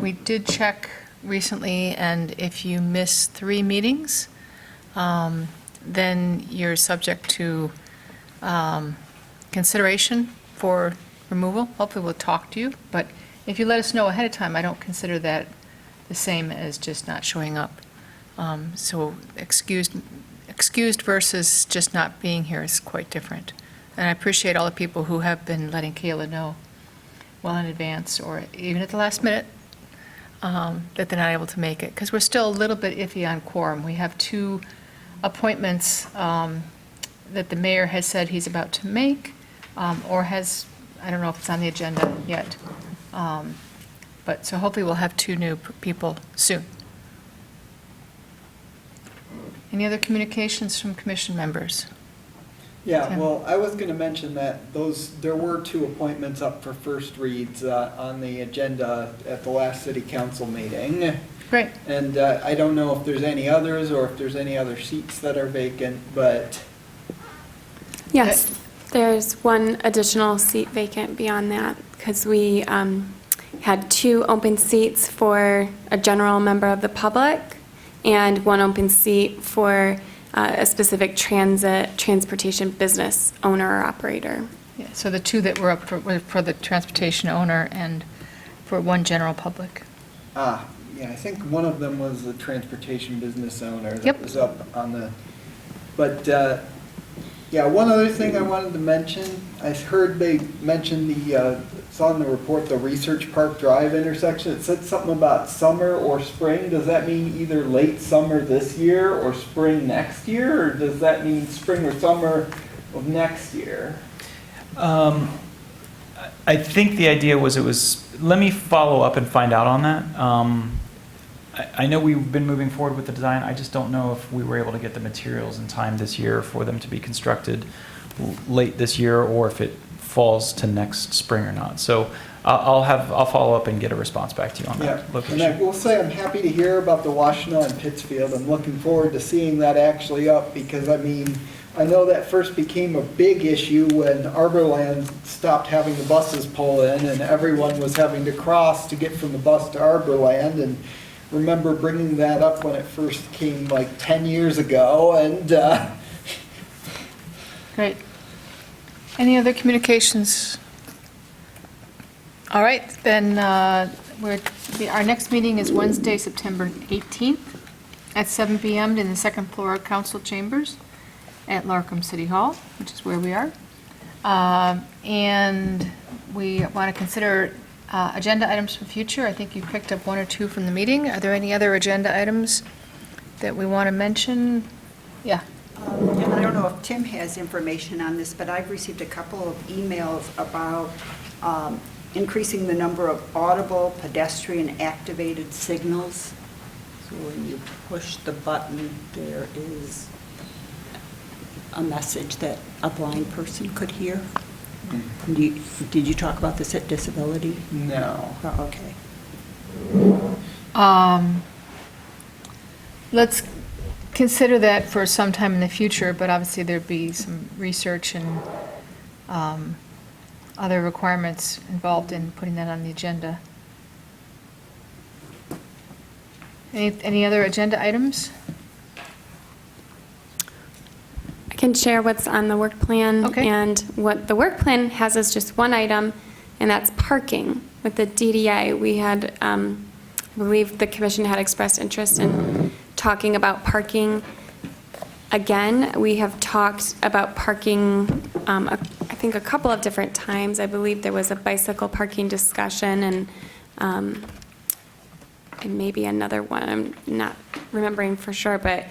We did check recently, and if you miss 3 meetings, then you're subject to consideration for removal. Hopefully we'll talk to you, but if you let us know ahead of time, I don't consider that the same as just not showing up. So excused versus just not being here is quite different. And I appreciate all the people who have been letting Kayla know well in advance, or even at the last minute, that they're not able to make it, because we're still a little bit iffy on quorum. We have 2 appointments that the mayor has said he's about to make, or has, I don't know if it's on the agenda yet. But so hopefully we'll have 2 new people soon. Any other communications from commission members? Yeah, Tim? well, I was gonna mention that there were 2 appointments up for first reads on the agenda at the last city council meeting. Great. And I don't know if there's any others or if there's any other seats that are vacant, but Yes, there's one additional seat vacant beyond that, because we had 2 open seats for a general member of the public and 1 open seat for a specific transportation business owner or operator. Yeah, so the two that were up were for the transportation owner and for one general public. Ah, yeah, I think one of them was the transportation business owner that Yep. was up on the, but, yeah, one other thing I wanted to mention, I heard they mentioned it's on the report, the Research Park Drive intersection. It said something about summer or spring. Does that mean either late summer this year or spring next year? Or does that mean spring or summer of next year? I think the idea was let me follow up and find out on that. I know we've been moving forward with the design. I just don't know if we were able to get the materials in time this year for them to be constructed late this year, or if it falls to next spring or not. So I'll follow up and get a response back to you on Yeah, that and location. I will say I'm happy to hear about the Washtenaw and Pittsfield. I'm looking forward to seeing that actually up because, I mean, I know that first became a big issue when Arborland stopped having the buses pull in and everyone was having to cross to get from the bus to Arborland. And remember bringing that up when it first came like 10 years ago and, Great. Any other communications? All right, then, our next meeting is Wednesday, September 18th at 7 PM in the second floor of council chambers at Larkham City Hall, which is where we are. And we want to consider agenda items for future. I think you picked up one or two from the meeting. Are there any other agenda items that we want to mention? Yeah. And I don't know if Tim has information on this, but I've received a couple of emails about increasing the number of audible pedestrian-activated signals. So when you push the button, there is a message that a blind person could hear. Did you talk about this at Disability? no. Oh, okay. Let's consider that for some time in the future, but obviously there'd be some research and other requirements involved in putting that on the agenda. Any other agenda items? I can share what's on the work plan. Okay. And what the work plan has is just one item, and that's parking. With the DDA, we had, I believe the commission had expressed interest in talking about parking. Again, we have talked about parking, I think a couple of different times. I believe there was a bicycle parking discussion and maybe another one. I'm not remembering for sure, but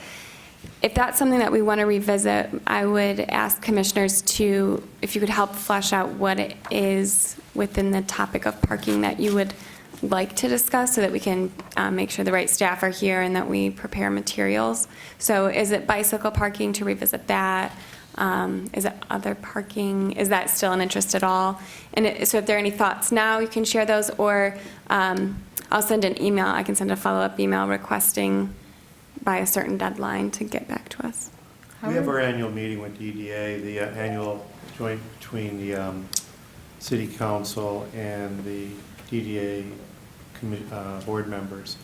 if that's something that we want to revisit, I would ask commissioners to, if you could help flesh out what it is within the topic of parking that you would like to discuss so that we can make sure the right staff are here and that we prepare materials. So is it bicycle parking, to revisit that? Is it other parking? Is that still an interest at all? And so if there are any thoughts now, you can share those, or I'll send an email. I can send a follow-up email requesting by a certain deadline to get back to us. We have our annual meeting with DDA, the annual joint between the city council and the DDA board members.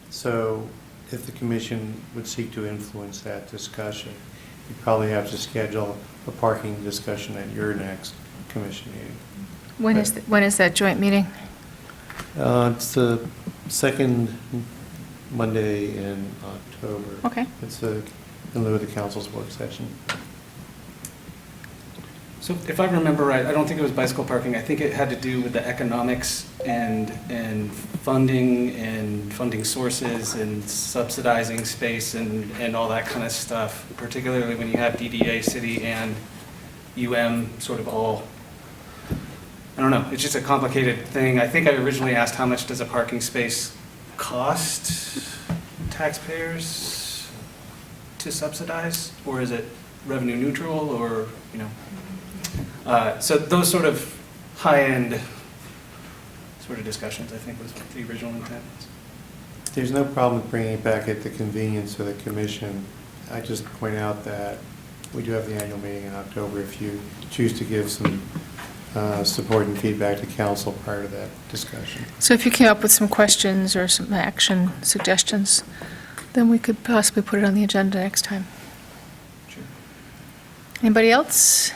So if the commission would seek to influence that discussion, you probably have to schedule a parking discussion at your next commission meeting. When is that joint meeting? It's the second Monday in October. Okay. It's in lieu of the council's work session. So if I remember right, I don't think it was bicycle parking. I think it had to do with the economics and funding sources and subsidizing space and all that kind of stuff, particularly when you have DDA, city, and sort of all, I don't know, it's just a complicated thing. I think I originally asked how much does a parking space cost taxpayers to subsidize, or is it revenue neutral, or, so those sort of high-end sort of discussions, I think, was what the original intent was. There's no problem with bringing it back at the convenience of the commission. I just point out that we do have the annual meeting in October. If you choose to give some support and feedback to council prior to that discussion. So if you came up with some questions or some action suggestions, then we could possibly put it on the agenda next time. Sure. Anybody else?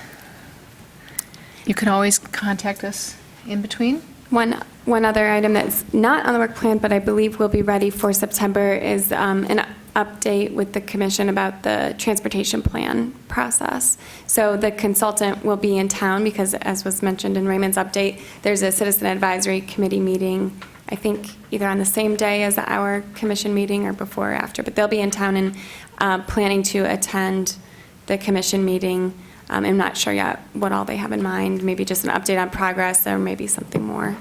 You can always contact us in between. One other item that's not on the work plan, but I believe will be ready for September, is an update with the commission about the transportation plan process. So the consultant will be in town because, as was mentioned in Raymond's update, there's a citizen advisory committee meeting, I think either on the same day as our commission meeting or before or after, but they'll be in town and planning to attend the commission meeting. I'm not sure yet what all they have in mind, maybe just an update on progress or maybe something more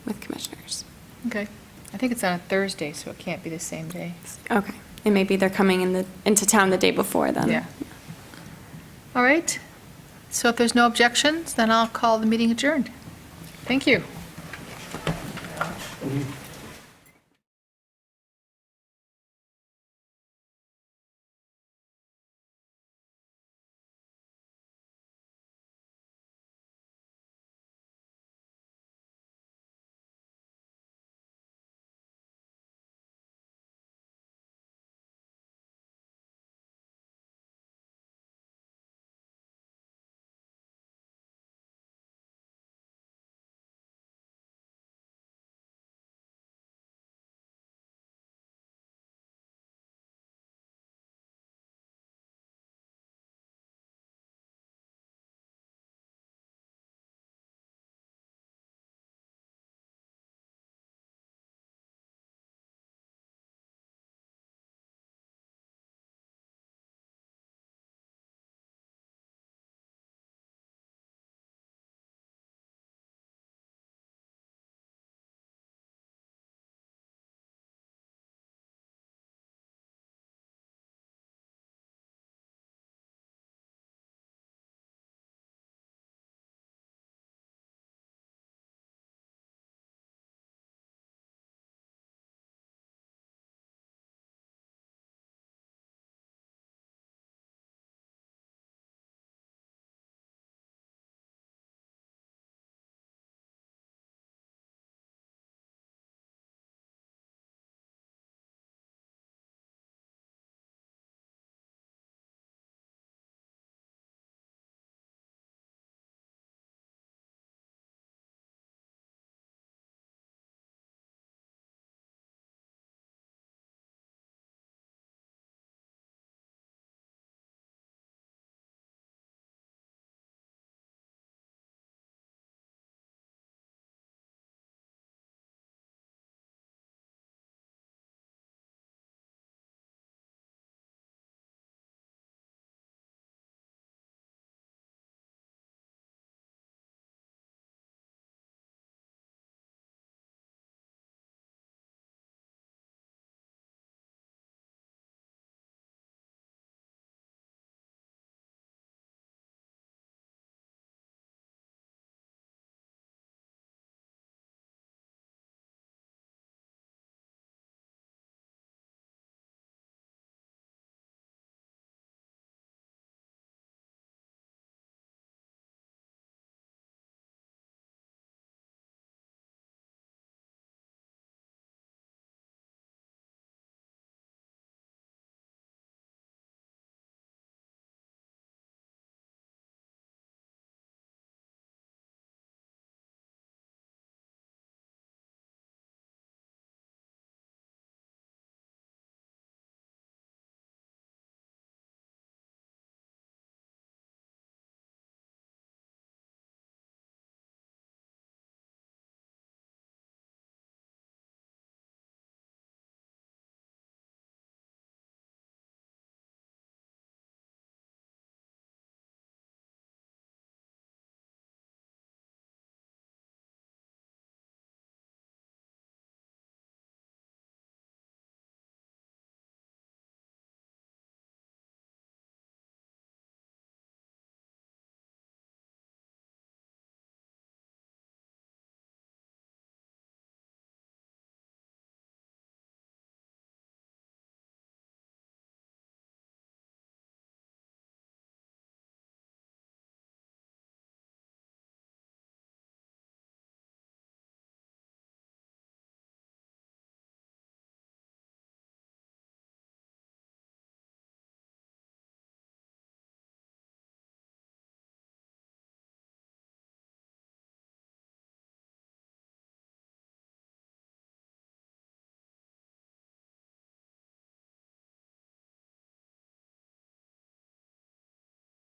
with commissioners. Okay. I think it's on a Thursday, so it can't be the same day. Okay, and maybe they're coming into town the day before then. Yeah. All right. So if there's no objections, then I'll call the meeting adjourned. Thank you.